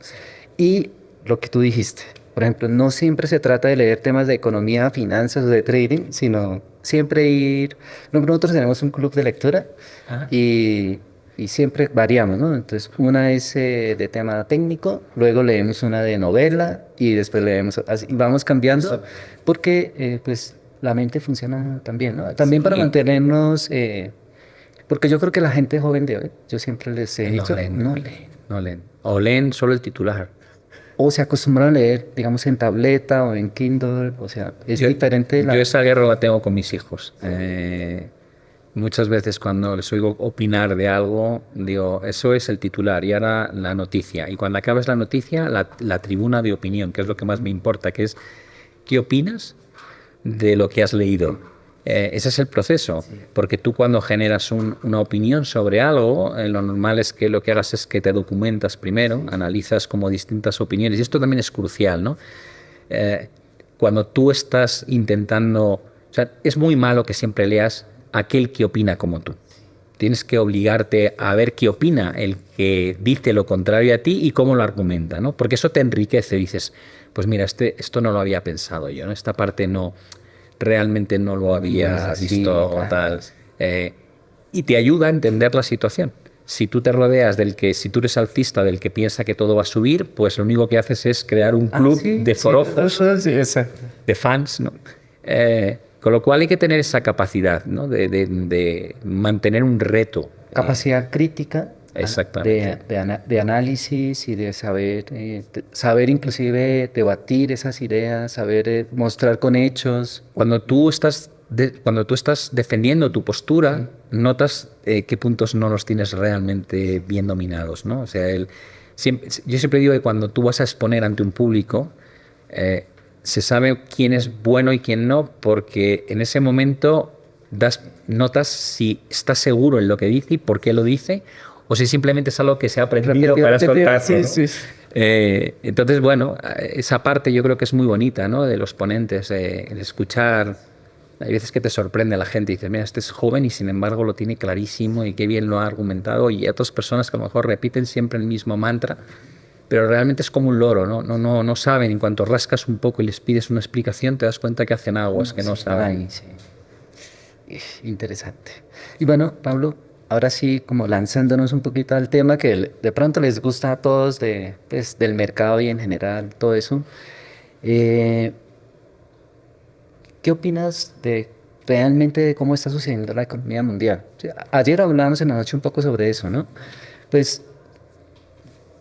S2: y lo que tú dijiste. Por ejemplo, no siempre se trata de leer temas de economía, finanzas o de trading, sino siempre ir... Nosotros tenemos un club de lectura
S1: Ah,
S2: y, y siempre variamos, ¿no? Entonces, una es de tema técnico, luego leemos una de novela y después leemos... Así, vamos cambiando porque, pues, la mente funciona también, ¿no? También para
S1: sí.
S2: mantenernos... porque yo creo que la gente joven de hoy, yo siempre les he
S1: No
S2: dicho,
S1: leen,
S2: no leen.
S1: no leen. O leen solo el titular.
S2: O se acostumbran a leer, digamos, en tableta o en Kindle, o sea, es
S1: Yo,
S2: diferente
S1: yo
S2: la...
S1: esa guerra la tengo con mis hijos. Muchas veces cuando les oigo opinar de algo, digo, eso es el titular y ahora la noticia. Y cuando acabas la noticia, la tribuna de opinión, que es lo que más me importa, que es, ¿qué opinas de lo que has leído? Ese es el proceso, porque tú cuando generas una opinión sobre algo, lo normal es que lo que hagas es que te documentas primero, analizas como distintas opiniones, y esto también es crucial, ¿no? Eh, Cuando tú estás intentando, o sea, es muy malo que siempre leas aquel que opina como tú. Tienes que obligarte a ver qué opina el que dice lo contrario a ti y cómo lo argumenta, ¿no? Porque eso te enriquece. Dices, pues mira, esto no lo había pensado yo, ¿no? Esta parte no, realmente no lo
S2: No es
S1: había
S2: así,
S1: visto o
S2: claro.
S1: tal. Y te ayuda a entender la situación. Si tú te rodeas si tú eres alcista del que piensa que todo va a subir, pues lo único que haces es crear un
S2: Ah,
S1: club
S2: sí,
S1: de
S2: sí,
S1: forofos,
S2: sí, exacto.
S1: de fans, ¿no? Con lo cual hay que tener esa capacidad, ¿no? De mantener un reto.
S2: Capacidad crítica
S1: Exactamente.
S2: de análisis y de saber, saber inclusive debatir esas ideas, saber mostrar con hechos.
S1: Cuando tú estás defendiendo tu postura, notas qué puntos no los tienes realmente bien dominados, ¿no? O sea, yo siempre digo que cuando tú vas a exponer ante un público, se sabe quién es bueno y quién no, porque en ese momento notas si está seguro en lo que dice y por qué lo dice, o si simplemente es algo que se ha aprendido para soltarlo, ¿no?
S2: Sí, sí.
S1: Entonces, bueno, esa parte yo creo que es muy bonita, ¿no? De los ponentes, el escuchar. Hay veces que te sorprende la gente y dices, mira, este es joven y sin embargo lo tiene clarísimo y qué bien lo ha argumentado. Y hay otras personas que a lo mejor repiten siempre el mismo mantra, pero realmente es como un loro, ¿no? No saben. En cuanto rascas un poco y les pides una explicación, te das cuenta que hacen aguas, que no
S2: Sí,
S1: saben.
S2: ay, sí. Interesante. Y bueno, Pablo, ahora sí, como lanzándonos un poquito al tema que de pronto les gusta a todos pues, del mercado y en general, todo eso. ¿qué opinas de realmente de cómo está sucediendo la economía mundial? O sea, ayer hablábamos en la noche un poco sobre eso, ¿no? Pues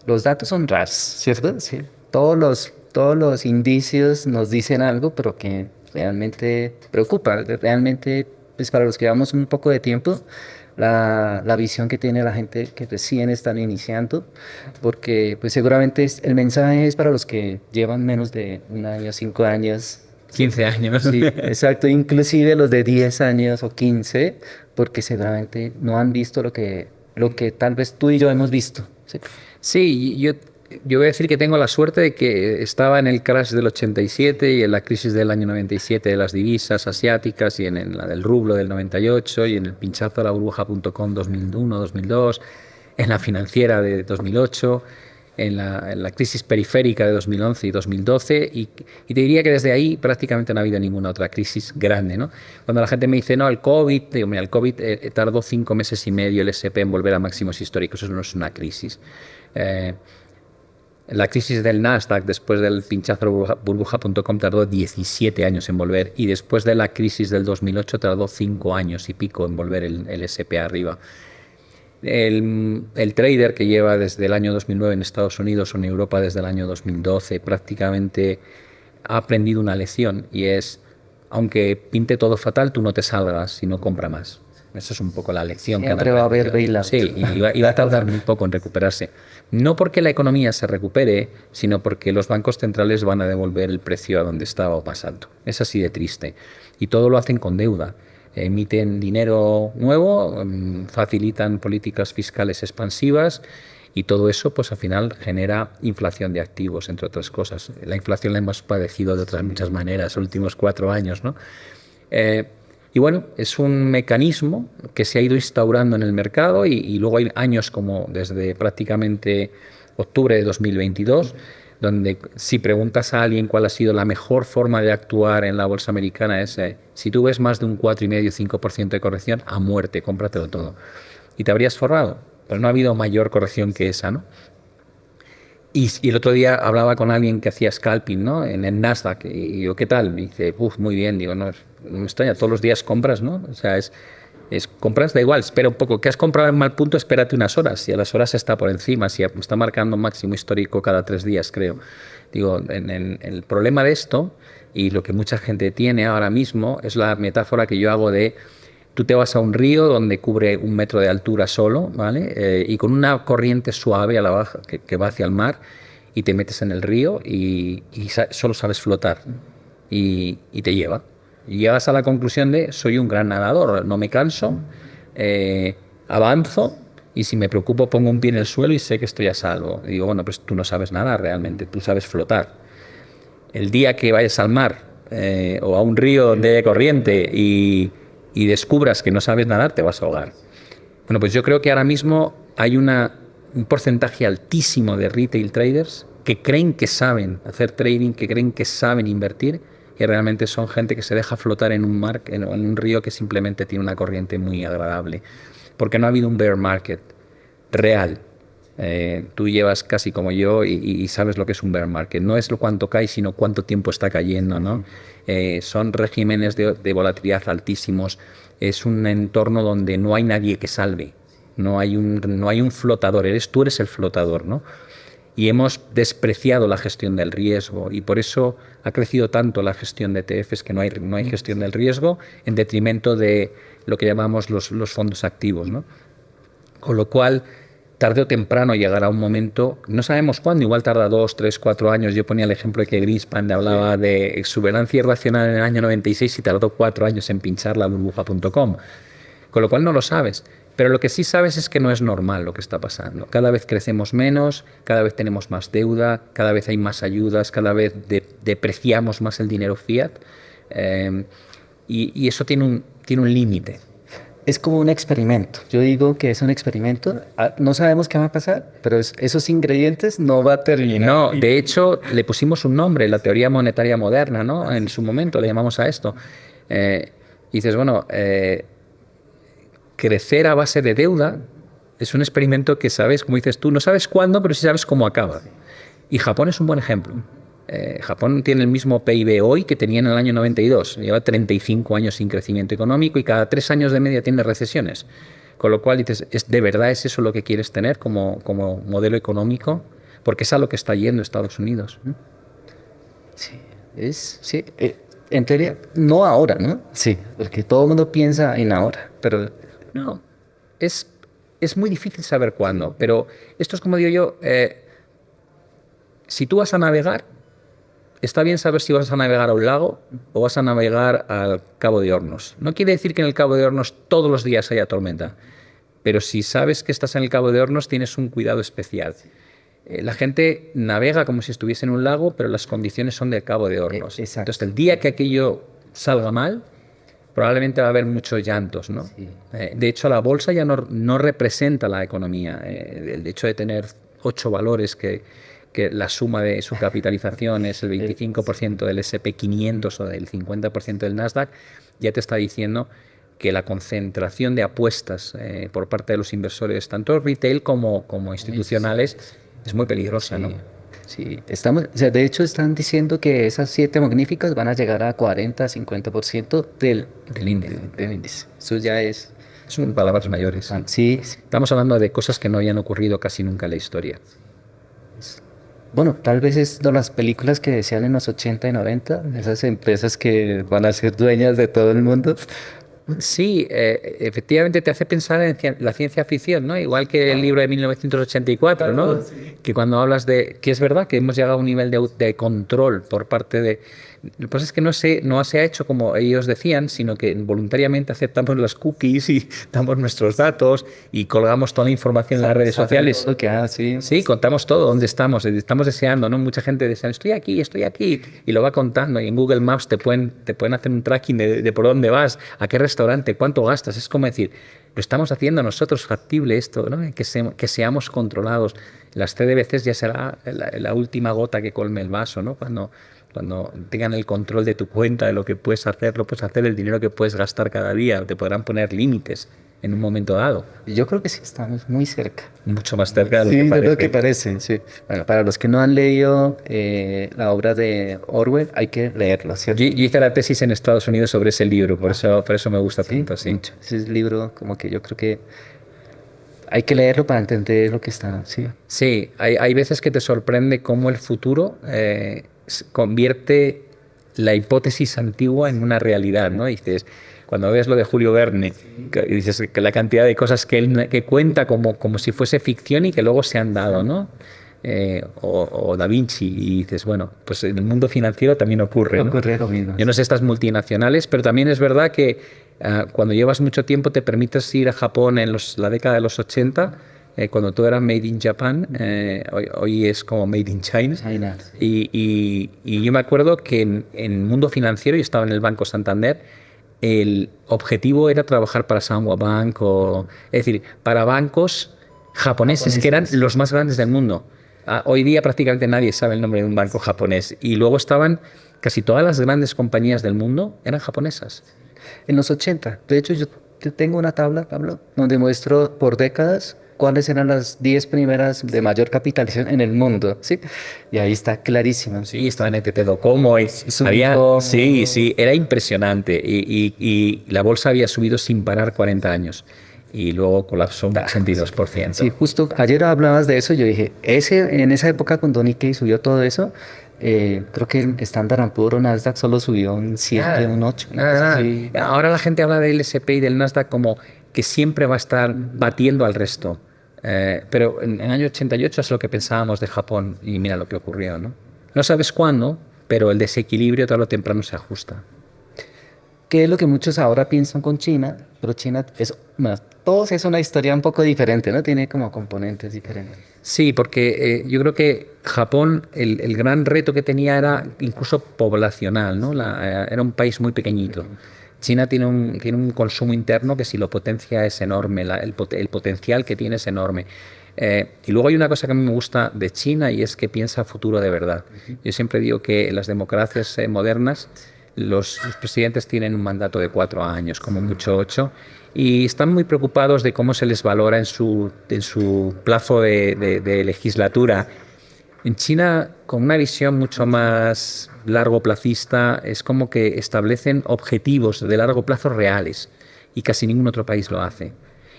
S2: los datos son raros, ¿cierto? Sí. Todos los indicios nos dicen algo, pero que realmente preocupa. Realmente, pues para los que llevamos un poco de tiempo, la visión que tiene la gente que recién están iniciando, porque pues seguramente el mensaje es para los que llevan menos de un año, 5 años.
S1: 15 años.
S2: Sí, exacto, inclusive los de 10 años o 15, porque seguramente no han visto lo que tal vez tú y yo hemos visto. ¿Sí?
S1: Sí, yo voy a decir que tengo la suerte de que estaba en el crash del 87 y en la crisis del año 97 de las divisas asiáticas y en la del rublo del 98 y en el pinchazo de la burbuja.com 2001, 2002, en la financiera de 2008, en la crisis periférica de 2011 y 2012 y te diría que desde ahí prácticamente no ha habido ninguna otra crisis grande, ¿no? Cuando la gente me dice, no, el COVID, digo, mira, el COVID tardó 5 meses y medio el S&P en volver a máximos históricos, eso no es una crisis. La crisis del Nasdaq después del pinchazo burbuja.com tardó 17 años en volver y después de la crisis del 2008 tardó 5 años y pico en volver el S&P arriba. El trader que lleva desde el año 2009 en Estados Unidos o en Europa desde el año 2012 prácticamente ha aprendido una lección y es, aunque pinte todo fatal, tú no te salgas si no compra más. Esa es un poco la lección que
S2: Siempre va a haber bailout.
S1: Sí, y va a tardar muy poco en recuperarse. No porque la economía se recupere, sino porque los bancos centrales van a devolver el precio a donde estaba o más alto. Es así de triste. Y todo lo hacen con deuda. Emiten dinero nuevo, facilitan políticas fiscales expansivas y todo eso pues al final genera inflación de activos, entre otras cosas. La inflación la hemos padecido de otras muchas maneras los últimos 4 años, ¿no? Y bueno, es un mecanismo que se ha ido instaurando en el mercado y luego hay años como desde prácticamente octubre de 2022, donde si preguntas a alguien cuál ha sido la mejor forma de actuar en la bolsa americana es, si tú ves más de un 4,5-5% de corrección, a muerte, cómpratelo todo. Y te habrías forrado, pero no ha habido mayor corrección que esa, ¿no? Y el otro día hablaba con alguien que hacía scalping, ¿no? En el Nasdaq. Y yo, ¿qué tal? Me dice, muy bien. Digo, no me extraña, todos los días compras, ¿no? O sea, compras, da igual, espera un poco. ¿Qué has comprado en mal punto? Espérate unas horas. Si a las horas está por encima, si está marcando un máximo histórico cada 3 días, creo. Digo, el problema de esto, y lo que mucha gente tiene ahora mismo, es la metáfora que yo hago de tú te vas a un río donde cubre 1 metro de altura solo, ¿vale? Y con una corriente suave a la baja que va hacia el mar y te metes en el río y solo sabes flotar y te lleva. Y llegas a la conclusión de soy un gran nadador, no me canso, avanzo y si me preocupo pongo un pie en el suelo y sé que estoy a salvo. Y digo, bueno, pues tú no sabes nadar realmente, tú sabes flotar. El día que vayas al mar o a un río donde hay corriente y descubras que no sabes nadar, te vas a ahogar. Bueno, pues yo creo que ahora mismo hay un porcentaje altísimo de retail traders que creen que saben hacer trading, que creen que saben invertir y realmente son gente que se deja flotar en un mar, en un río que simplemente tiene una corriente muy agradable. Porque no ha habido un bear market real. Tú llevas casi como yo y sabes lo que es un bear market. No es lo cuánto cae, sino cuánto tiempo está cayendo, ¿no? Son regímenes de volatilidad altísimos. Es un entorno donde no hay nadie que salve. No hay un flotador. Tú eres el flotador, ¿no? Y hemos despreciado la gestión del riesgo y por eso ha crecido tanto la gestión de ETFs, que no hay gestión del riesgo, en detrimento de lo que llamamos los fondos activos, ¿no? Con lo cual, tarde o temprano llegará un momento, no sabemos cuándo, igual tarda 2, 3, 4 años. Yo ponía el ejemplo de que Greenspan hablaba de exuberancia irracional en el año 96 y tardó 4 años en pinchar la burbuja.com. Con lo cual no lo sabes. Pero lo que sí sabes es que no es normal lo que está pasando. Cada vez crecemos menos, cada vez tenemos más deuda, cada vez hay más ayudas, cada vez depreciamos más el dinero fiat. Y eso tiene un límite.
S2: Es como un experimento. Yo digo que es un experimento. No sabemos qué va a pasar, pero esos ingredientes no va a terminar.
S1: No, de hecho, le pusimos un nombre, la teoría monetaria moderna, ¿no? En su momento le llamamos a esto. Dices, bueno, crecer a base de deuda es un experimento que sabes, como dices tú, no sabes cuándo, pero sí sabes cómo acaba. Y Japón es un buen ejemplo. Japón tiene el mismo PIB hoy que tenía en el año 92. Lleva 35 años sin crecimiento económico y cada 3 años de media tiene recesiones. Con lo cual dices, ¿de verdad es eso lo que quieres tener como modelo económico? Porque es a lo que está yendo Estados Unidos.
S2: Sí, sí, en teoría, no ahora, ¿no? Sí, porque todo el mundo piensa en ahora, pero
S1: No, es, es muy difícil saber cuándo, pero esto es como digo yo, si tú vas a navegar, está bien saber si vas a navegar a un lago o vas a navegar al Cabo de Hornos. No quiere decir que en el Cabo de Hornos todos los días haya tormenta, pero si sabes que estás en el Cabo de Hornos tienes un cuidado especial. La gente navega como si estuviese en un lago, pero las condiciones son del Cabo de Hornos.
S2: exacto.
S1: Entonces, el día que aquello salga mal, probablemente va a haber muchos llantos, ¿no?
S2: Sí.
S1: De hecho, la bolsa ya no representa la economía. El hecho de tener 8 valores que la suma de su capitalización es el 25% del S&P 500 o del 50% del Nasdaq, ya te está diciendo que la concentración de apuestas por parte de los inversores, tanto retail como institucionales, es muy peligrosa, ¿no?
S2: Sí, estamos, o sea, de hecho están diciendo que esas 7 magníficas van a llegar a 40-50%
S1: Del índice.
S2: del índice. Eso ya es,
S1: Son palabras mayores.
S2: sí, sí.
S1: Estamos hablando de cosas que no hayan ocurrido casi nunca en la historia.
S2: Bueno, tal vez es de las películas que decían en los 80 y 90, esas empresas que van a ser dueñas de todo el mundo.
S1: Sí, efectivamente te hace pensar en la ciencia ficción, ¿no? Igual que el libro de 1984, ¿no? Que cuando hablas de que es verdad que hemos llegado a un nivel de control por parte de... Lo que pasa es que no se ha hecho como ellos decían, sino que voluntariamente aceptamos las cookies y damos nuestros datos y colgamos toda la información en las redes sociales.
S2: Lo que hace,
S1: Sí, contamos todo, dónde estamos deseando, ¿no? Mucha gente desea, estoy aquí, y lo va contando, y en Google Maps te pueden hacer un tracking de por dónde vas, a qué restaurante, cuánto gastas, es como decir, lo estamos haciendo nosotros factible esto, ¿no? Que seamos controlados. Las CDBCs ya será la última gota que colme el vaso, ¿no? Cuando tengan el control de tu cuenta, de lo que puedes hacer, el dinero que puedes gastar cada día, te podrán poner límites en un momento dado.
S2: yo creo que sí estamos muy cerca.
S1: Mucho más cerca de lo
S2: Sí,
S1: que
S2: de
S1: parece.
S2: lo que parece, sí. Bueno, para los que no han leído la obra de Orwell, hay que leerlo, ¿cierto?
S1: Yo hice la tesis en Estados Unidos sobre ese libro, por eso me gusta tanto, sí.
S2: Mucho. Ese es el libro como que yo creo que hay que leerlo para entender lo que está, sí.
S1: Sí, hay veces que te sorprende cómo el futuro convierte la hipótesis antigua en una realidad, ¿no? Dices, cuando ves lo de Julio Verne, dices que la cantidad de cosas que él que cuenta como si fuese ficción y que luego se han dado, ¿no? O Da Vinci, y dices, bueno, pues en el mundo financiero también ocurre, ¿no?
S2: Ocurre lo mismo.
S1: Yo no sé estas multinacionales, pero también es verdad que cuando llevas mucho tiempo te permites ir a Japón en la década de los 80, cuando todo era Made in Japan, hoy es como Made in China.
S2: China.
S1: Y yo me acuerdo que en el mundo financiero, yo estaba en el Banco Santander, el objetivo era trabajar para Sanwa Bank, es decir, para bancos japoneses que eran los más grandes del mundo. Hoy día prácticamente nadie sabe el nombre de un banco japonés. Y luego estaban casi todas las grandes compañías del mundo eran japonesas.
S2: En los 80, de hecho yo tengo una tabla, Pablo, donde muestro por décadas cuáles eran las 10 primeras de mayor capitalización en el mundo, ¿sí? Y ahí está clarísimo.
S1: Sí, estaba en NTT Docomo. Sí, era impresionante. Y la bolsa había subido sin parar 40 años. Y luego colapsó un 82%.
S2: Sí, justo ayer hablabas de eso, yo dije, en esa época cuando Nikkei subió todo eso, creo que el Standard & Poor's o Nasdaq solo subió un 7, un 8.
S1: Nada.
S2: Sí.
S1: Ahora la gente habla del S&P y del Nasdaq como que siempre va a estar batiendo al resto. Pero en el año 88 es lo que pensábamos de Japón y mira lo que ocurrió, ¿no? No sabes cuándo, pero el desequilibrio tarde o temprano se ajusta.
S2: Que es lo que muchos ahora piensan con China, pero China es más, todos es una historia un poco diferente, ¿no? Tiene como componentes diferentes.
S1: Sí, porque yo creo que Japón, el gran reto que tenía era incluso poblacional, ¿no? Era un país muy pequeñito. China tiene un consumo interno que si lo potencia es enorme, el potencial que tiene es enorme. Y luego hay una cosa que a mí me gusta de China y es que piensa a futuro de verdad. Yo siempre digo que en las democracias modernas los presidentes tienen un mandato de 4 años, como mucho 8, y están muy preocupados de cómo se les valora en su plazo de legislatura. En China, con una visión mucho más largoplacista, es como que establecen objetivos de largo plazo reales y casi ningún otro país lo hace.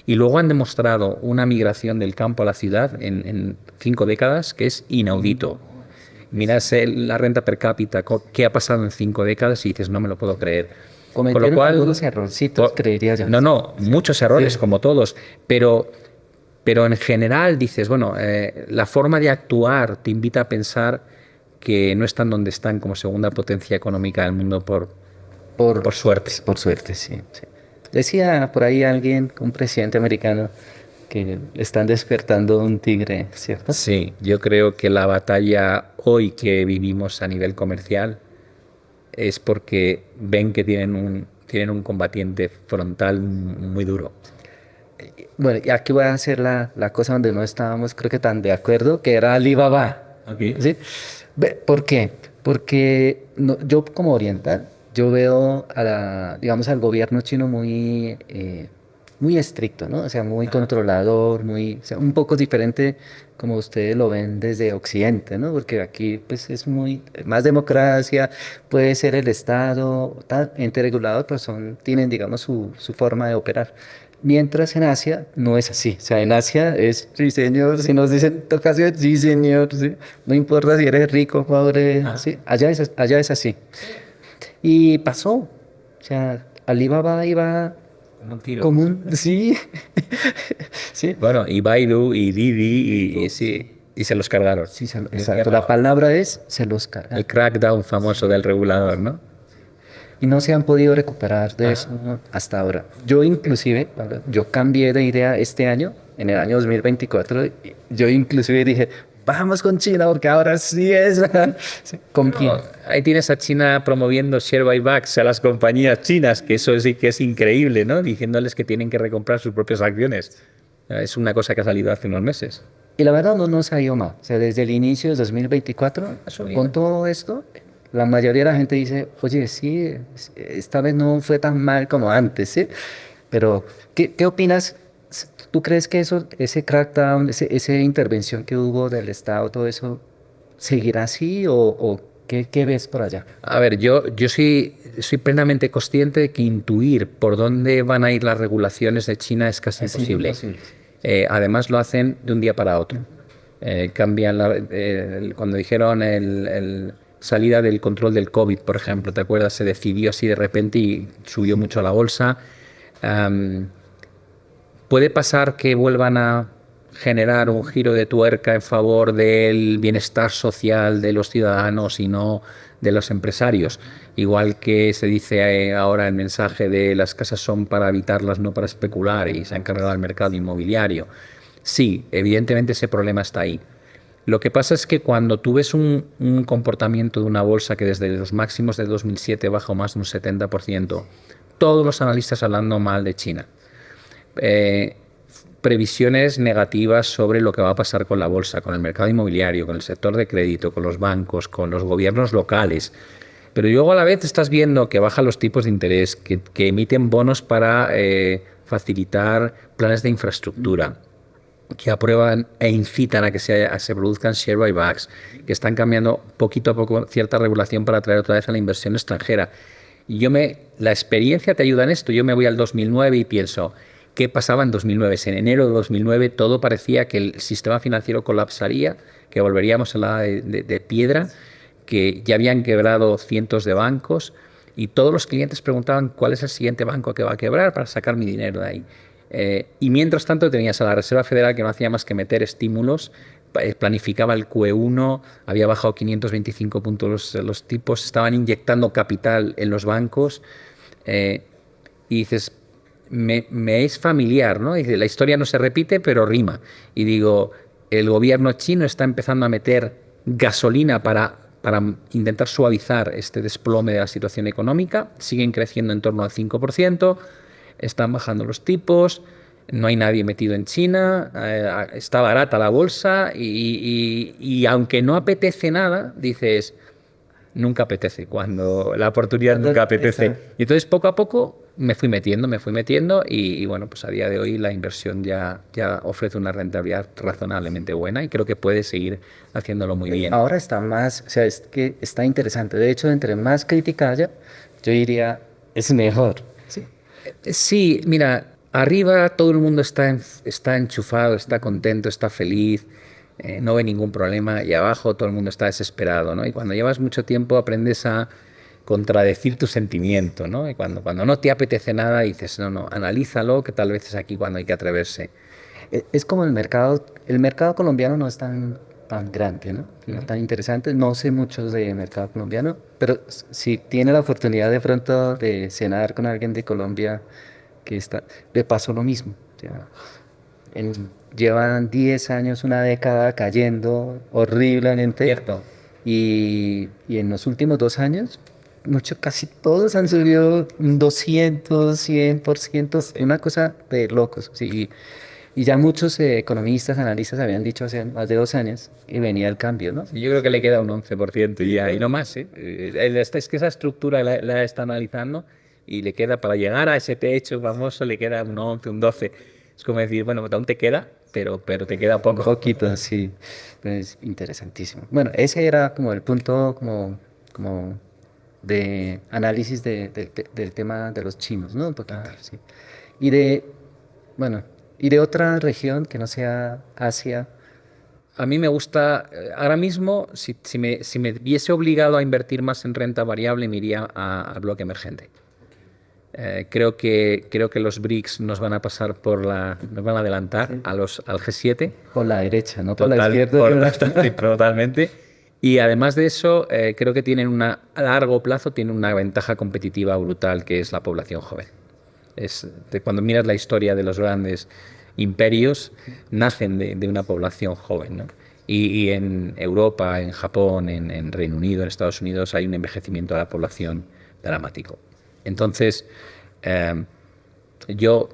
S1: Y luego han demostrado una migración del campo a la ciudad en 5 décadas que es inaudito. Miras la renta per cápita, qué ha pasado en 5 décadas y dices, no me lo puedo creer. Con lo
S2: Cometieron
S1: cual,
S2: algunos errorcitos, creería yo.
S1: no, no, muchos errores
S2: Sí.
S1: como todos, pero en general dices, bueno, la forma de actuar te invita a pensar que no están donde están como segunda potencia económica del mundo
S2: Por,
S1: por suerte.
S2: por suerte, sí, sí. Decía por ahí alguien, un presidente americano, que están despertando un tigre, ¿cierto?
S1: Sí, yo creo que la batalla hoy que vivimos a nivel comercial es porque ven que tienen un combatiente frontal muy duro.
S2: Bueno, y aquí voy a hacer la cosa donde no estábamos, creo que tan de acuerdo, que era Alibaba.
S1: Okay.
S2: ¿Sí? ¿Por qué? Porque yo como oriental, yo veo digamos, al gobierno chino muy estricto, ¿no? O sea, muy controlador, o sea, un poco diferente como ustedes lo ven desde Occidente, ¿no? Porque aquí pues es más democracia, puede ser el Estado, tal, ente regulador, pero tienen, digamos, su forma de operar. Mientras en Asia no es así. O sea, en Asia es, sí, señor, si nos dicen ocasión, sí, señor, sí. No importa si eres rico, pobre, sí. Allá es así. Y pasó. O sea, Alibaba iba
S1: Como un tiro.
S2: como un, sí, sí.
S1: Bueno, y Baidu y Didi y sí, y se los cargaron.
S2: Sí, exacto. La palabra es, se los
S1: El
S2: cargan.
S1: crackdown famoso del regulador, ¿no?
S2: Y no se han podido recuperar de eso hasta ahora. Yo inclusive, Pablo, yo cambié de idea este año, en el año 2024, yo inclusive dije, vamos con China porque ahora sí es. Sí, ¿con quién?
S1: Ahí tienes a China promoviendo share buybacks a las compañías chinas, que eso sí que es increíble, ¿no? Diciéndoles que tienen que recomprar sus propias acciones. Es una cosa que ha salido hace unos meses.
S2: Y la verdad no nos ha ido mal. O sea, desde el inicio de 2024,
S1: Ha subido.
S2: con todo esto, la mayoría de la gente dice, oye, sí, esta vez no fue tan mal como antes, ¿sí? Pero, ¿qué opinas? ¿Tú crees que ese crackdown, esa intervención que hubo del Estado, todo eso, seguirá así o qué ves por allá?
S1: A ver, yo soy plenamente consciente de que intuir por dónde van a ir las regulaciones de China es casi imposible. Además lo hacen de un día para otro. Cambian cuando dijeron el salida del control del COVID, por ejemplo, ¿te acuerdas? Se decidió así de repente y subió mucho la bolsa. Puede pasar que vuelvan a generar un giro de tuerca en favor del bienestar social de los ciudadanos y no de los empresarios. Igual que se dice ahora el mensaje de las casas son para habitarlas, no para especular, y se ha encargado el mercado inmobiliario. Sí, evidentemente ese problema está ahí. Lo que pasa es que cuando tú ves un comportamiento de una bolsa que desde los máximos de 2007 bajó más de un 70%, todos los analistas hablando mal de China, previsiones negativas sobre lo que va a pasar con la bolsa, con el mercado inmobiliario, con el sector de crédito, con los bancos, con los gobiernos locales. Pero luego a la vez estás viendo que bajan los tipos de interés, que emiten bonos para facilitar planes de infraestructura, que aprueban e incitan a que se produzcan share buybacks, que están cambiando poquito a poco cierta regulación para atraer otra vez a la inversión extranjera. Y la experiencia te ayuda en esto. Yo me voy al 2009 y pienso, ¿qué pasaba en 2009? En enero de 2009 todo parecía que el sistema financiero colapsaría, que volveríamos a la de piedra, que ya habían quebrado cientos de bancos y todos los clientes preguntaban cuál es el siguiente banco que va a quebrar para sacar mi dinero de ahí. Y mientras tanto tenías a la Reserva Federal que no hacía más que meter estímulos, planificaba el QE1, había bajado 525 puntos los tipos, estaban inyectando capital en los bancos y dices, me es familiar, ¿no? Dice, la historia no se repite, pero rima. Y digo, el gobierno chino está empezando a meter gasolina para intentar suavizar este desplome de la situación económica, siguen creciendo en torno al 5%, están bajando los tipos, no hay nadie metido en China, está barata la bolsa y aunque no apetece nada, dices, nunca apetece, cuando la oportunidad nunca apetece. Y entonces poco a poco me fui metiendo y bueno, pues a día de hoy la inversión ya ofrece una rentabilidad razonablemente buena y creo que puede seguir haciéndolo muy bien.
S2: Ahora está más, o sea, es que está interesante. De hecho, entre más crítica haya, yo diría, es mejor. Sí.
S1: Sí, mira, arriba todo el mundo está enchufado, está contento, está feliz, no ve ningún problema y abajo todo el mundo está desesperado, ¿no? Y cuando llevas mucho tiempo aprendes a contradecir tu sentimiento, ¿no? Y cuando no te apetece nada dices, no, no, analízalo, que tal vez es aquí cuando hay que atreverse.
S2: Es como el mercado colombiano no es tan grande, ¿no? No tan interesante. No sé mucho de mercado colombiano, pero si tiene la oportunidad de pronto de cenar con alguien de Colombia que está, le pasó lo mismo. O sea, llevan 10 años, una década cayendo horriblemente
S1: Cierto.
S2: y en los últimos 2 años, casi todos han subido un 200, 100%, una cosa de locos. Sí, y ya muchos economistas, analistas habían dicho hace más de 2 años y venía el cambio, ¿no?
S1: Yo creo que le queda un 11% y no más, ¿eh? Es que esa estructura la está analizando y le queda, para llegar a ese techo famoso, le queda un 11, un 12. Es como decir, bueno, aún te queda, pero te queda
S2: Un
S1: poco.
S2: poquito, sí. Es interesantísimo. Bueno, ese era como el punto como de análisis del tema de los chinos, ¿no? Un poquito, sí. Y de, bueno, y de otra región que no sea Asia.
S1: A mí me gusta, ahora mismo, si me viese obligado a invertir más en renta variable, me iría al bloque emergente. Creo que los BRICS nos van a adelantar al G7.
S2: Por la derecha, no por la izquierda.
S1: Sí, totalmente. Y además de eso, creo que a largo plazo tienen una ventaja competitiva brutal, que es la población joven. Cuando miras la historia de los grandes imperios, nacen de una población joven, ¿no? Y en Europa, en Japón, en Reino Unido, en Estados Unidos, hay un envejecimiento de la población dramático. Entonces, eh, yo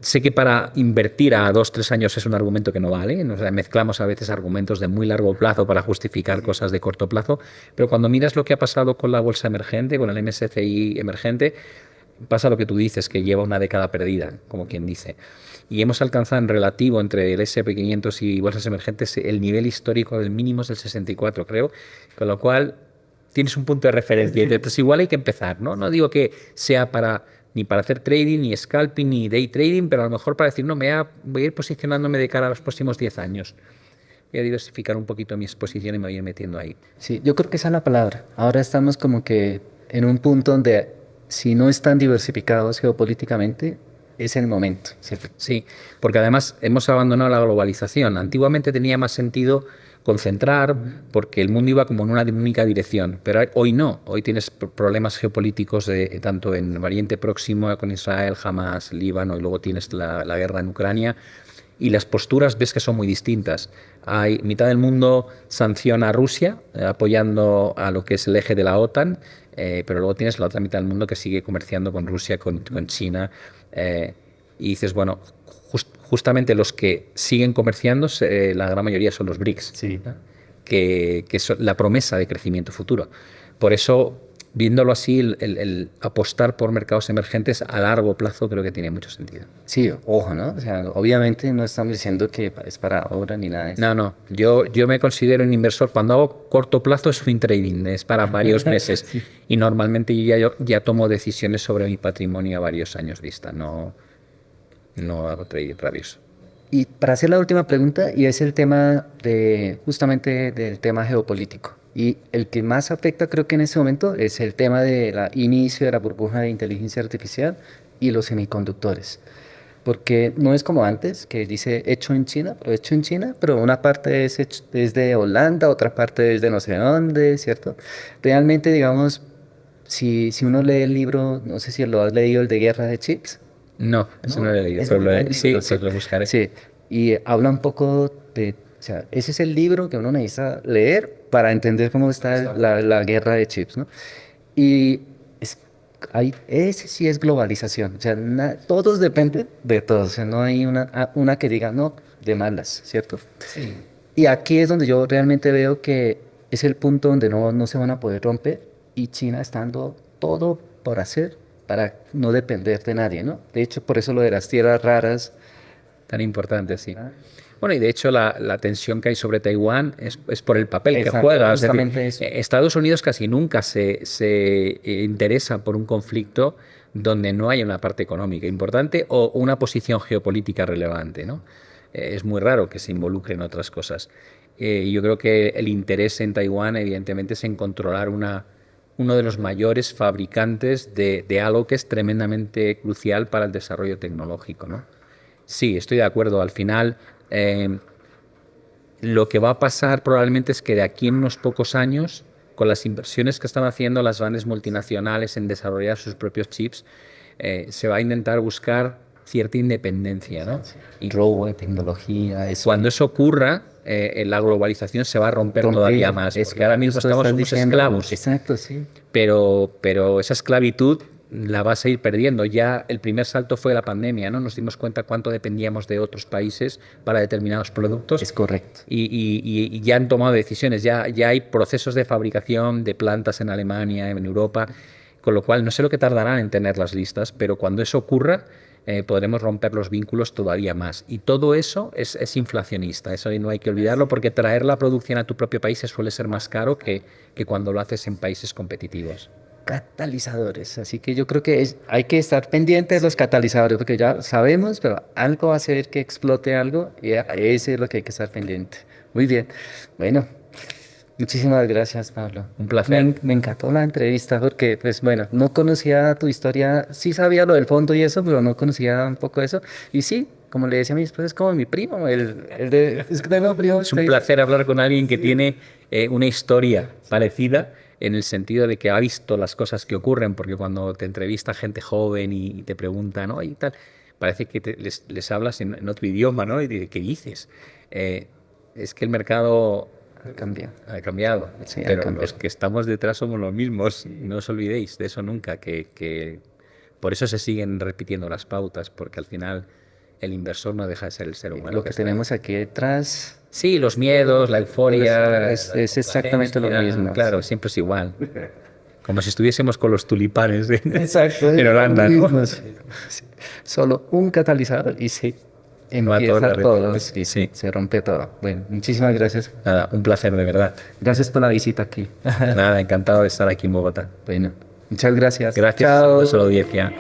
S1: sé que para invertir a 2, 3 años es un argumento que no vale. O sea, mezclamos a veces argumentos de muy largo plazo para justificar cosas de corto plazo, pero cuando miras lo que ha pasado con la bolsa emergente, con el MSCI emergente, pasa lo que tú dices, que lleva una década perdida, como quien dice. Y hemos alcanzado en relativo entre el S&P 500 y bolsas emergentes el nivel histórico del mínimo es del 64, creo, con lo cual tienes un punto de referencia. Entonces igual hay que empezar, ¿no? No digo que sea ni para hacer trading, ni scalping, ni day trading, pero a lo mejor para decir, no, voy a ir posicionándome de cara a los próximos 10 años. Voy a diversificar un poquito mi exposición y me voy a ir metiendo ahí.
S2: Sí, yo creo que esa es la palabra. Ahora estamos como que en un punto donde si no están diversificados geopolíticamente, es el momento, ¿cierto?
S1: Sí, porque además hemos abandonado la globalización. Antiguamente tenía más sentido concentrar porque el mundo iba como en una única dirección, pero hoy no. Hoy tienes problemas geopolíticos tanto en Oriente Próximo con Israel, Hamas, Líbano y luego tienes la guerra en Ucrania y las posturas ves que son muy distintas. Hay mitad del mundo sanciona a Rusia, apoyando a lo que es el eje de la OTAN, pero luego tienes la otra mitad del mundo que sigue comerciando con Rusia, con China, y dices, bueno, justamente los que siguen comerciando, la gran mayoría son los BRICS,
S2: Sí.
S1: ¿no? que son la promesa de crecimiento futuro. Por eso, viéndolo así, el apostar por mercados emergentes a largo plazo creo que tiene mucho sentido.
S2: Sí, ojo, ¿no? O sea, obviamente no estamos diciendo que es para ahora ni nada de eso.
S1: No, no, yo me considero un inversor. Cuando hago corto plazo es swing trading, es para varios meses.
S2: Sí.
S1: Y normalmente yo ya tomo decisiones sobre mi patrimonio a varios años vista, no hago trading rabioso.
S2: Y para hacer la última pregunta, y es el tema justamente del tema geopolítico. Y el que más afecta creo que en este momento es el tema del inicio de la burbuja de inteligencia artificial y los semiconductores. Porque no es como antes, que dice hecho en China, pero una parte es de Holanda, otra parte es de no sé dónde, ¿cierto? Realmente, digamos, si uno lee el libro, no sé si lo has leído, el de Guerra de Chips.
S1: No, eso
S2: No,
S1: no lo he leído,
S2: es
S1: pero
S2: un buen
S1: sí,
S2: libro, sí.
S1: pues lo buscaré.
S2: Sí, y habla un poco o sea, ese es el libro que uno necesita leer para entender cómo está la guerra de chips, ¿no? Y ese sí es globalización, o sea, todos dependen de todos, o sea, no hay una que diga no, de malas, ¿cierto?
S1: Sí.
S2: Y aquí es donde yo realmente veo que es el punto donde no se van a poder romper y China está dando todo por hacer para no depender de nadie, ¿no? De hecho, por eso lo de las tierras raras.
S1: Tan importante, sí. Bueno, y de hecho la tensión que hay sobre Taiwán es por el papel que juega. Es decir,
S2: Justamente eso.
S1: Estados Unidos casi nunca se interesa por un conflicto donde no haya una parte económica importante o una posición geopolítica relevante, ¿no? Es muy raro que se involucre en otras cosas. Yo creo que el interés en Taiwán, evidentemente, es en controlar uno de los mayores fabricantes de algo que es tremendamente crucial para el desarrollo tecnológico, ¿no? Sí, estoy de acuerdo. Al final, lo que va a pasar probablemente es que de aquí en unos pocos años, con las inversiones que están haciendo las grandes multinacionales en desarrollar sus propios chips, se va a intentar buscar cierta independencia, ¿no?
S2: Y robo de tecnología, eso.
S1: Cuando eso ocurra, la globalización se va a romper todavía más, porque ahora mismo estamos somos esclavos.
S2: Exacto, sí.
S1: Pero esa esclavitud la vas a ir perdiendo. Ya el primer salto fue la pandemia, ¿no? Nos dimos cuenta cuánto dependíamos de otros países para determinados productos.
S2: Es correcto.
S1: Y ya han tomado decisiones, ya hay procesos de fabricación de plantas en Alemania, en Europa, con lo cual no sé lo que tardarán en tenerlas listas, pero cuando eso ocurra, podremos romper los vínculos todavía más. Y todo eso es inflacionista, eso no hay que olvidarlo, porque traer la producción a tu propio país suele ser más caro que cuando lo haces en países competitivos.
S2: Catalizadores, así que yo creo que hay que estar pendientes de los catalizadores, porque ya sabemos, pero algo va a hacer que explote algo y ese es lo que hay que estar pendiente. Muy bien, bueno, muchísimas gracias, Pablo.
S1: Un placer.
S2: Me encantó la entrevista porque, pues bueno, no conocía tu historia, sí sabía lo del fondo y eso, pero no conocía un poco eso. Y sí, como le decía a mi esposa, es como mi primo, es que tengo primo.
S1: Es un placer hablar con alguien que tiene una historia parecida, en el sentido de que ha visto las cosas que ocurren, porque cuando te entrevista gente joven y te preguntan, ¿no? Y tal, parece que les hablas en otro idioma, ¿no? Y dices, ¿qué dices? Es que el mercado ha cambiado,
S2: Sí,
S1: pero los que estamos detrás somos los mismos. No os olvidéis de eso nunca, que por eso se siguen repitiendo las pautas, porque al final el inversor no deja de ser el ser humano.
S2: Lo que tenemos aquí detrás.
S1: Sí, los miedos, la euforia.
S2: Es exactamente lo mismo.
S1: Claro, siempre es igual. Como si estuviésemos con los tulipanes
S2: Exacto,
S1: en Holanda, ¿no?
S2: Sí. Solo un catalizador y se empieza todo. Sí. Se rompe todo. Bueno, muchísimas gracias.
S1: Nada, un placer de verdad.
S2: Gracias por la visita aquí.
S1: Nada, encantado de estar aquí en Bogotá.
S2: Bueno, muchas gracias.
S1: Gracias a la audiencia.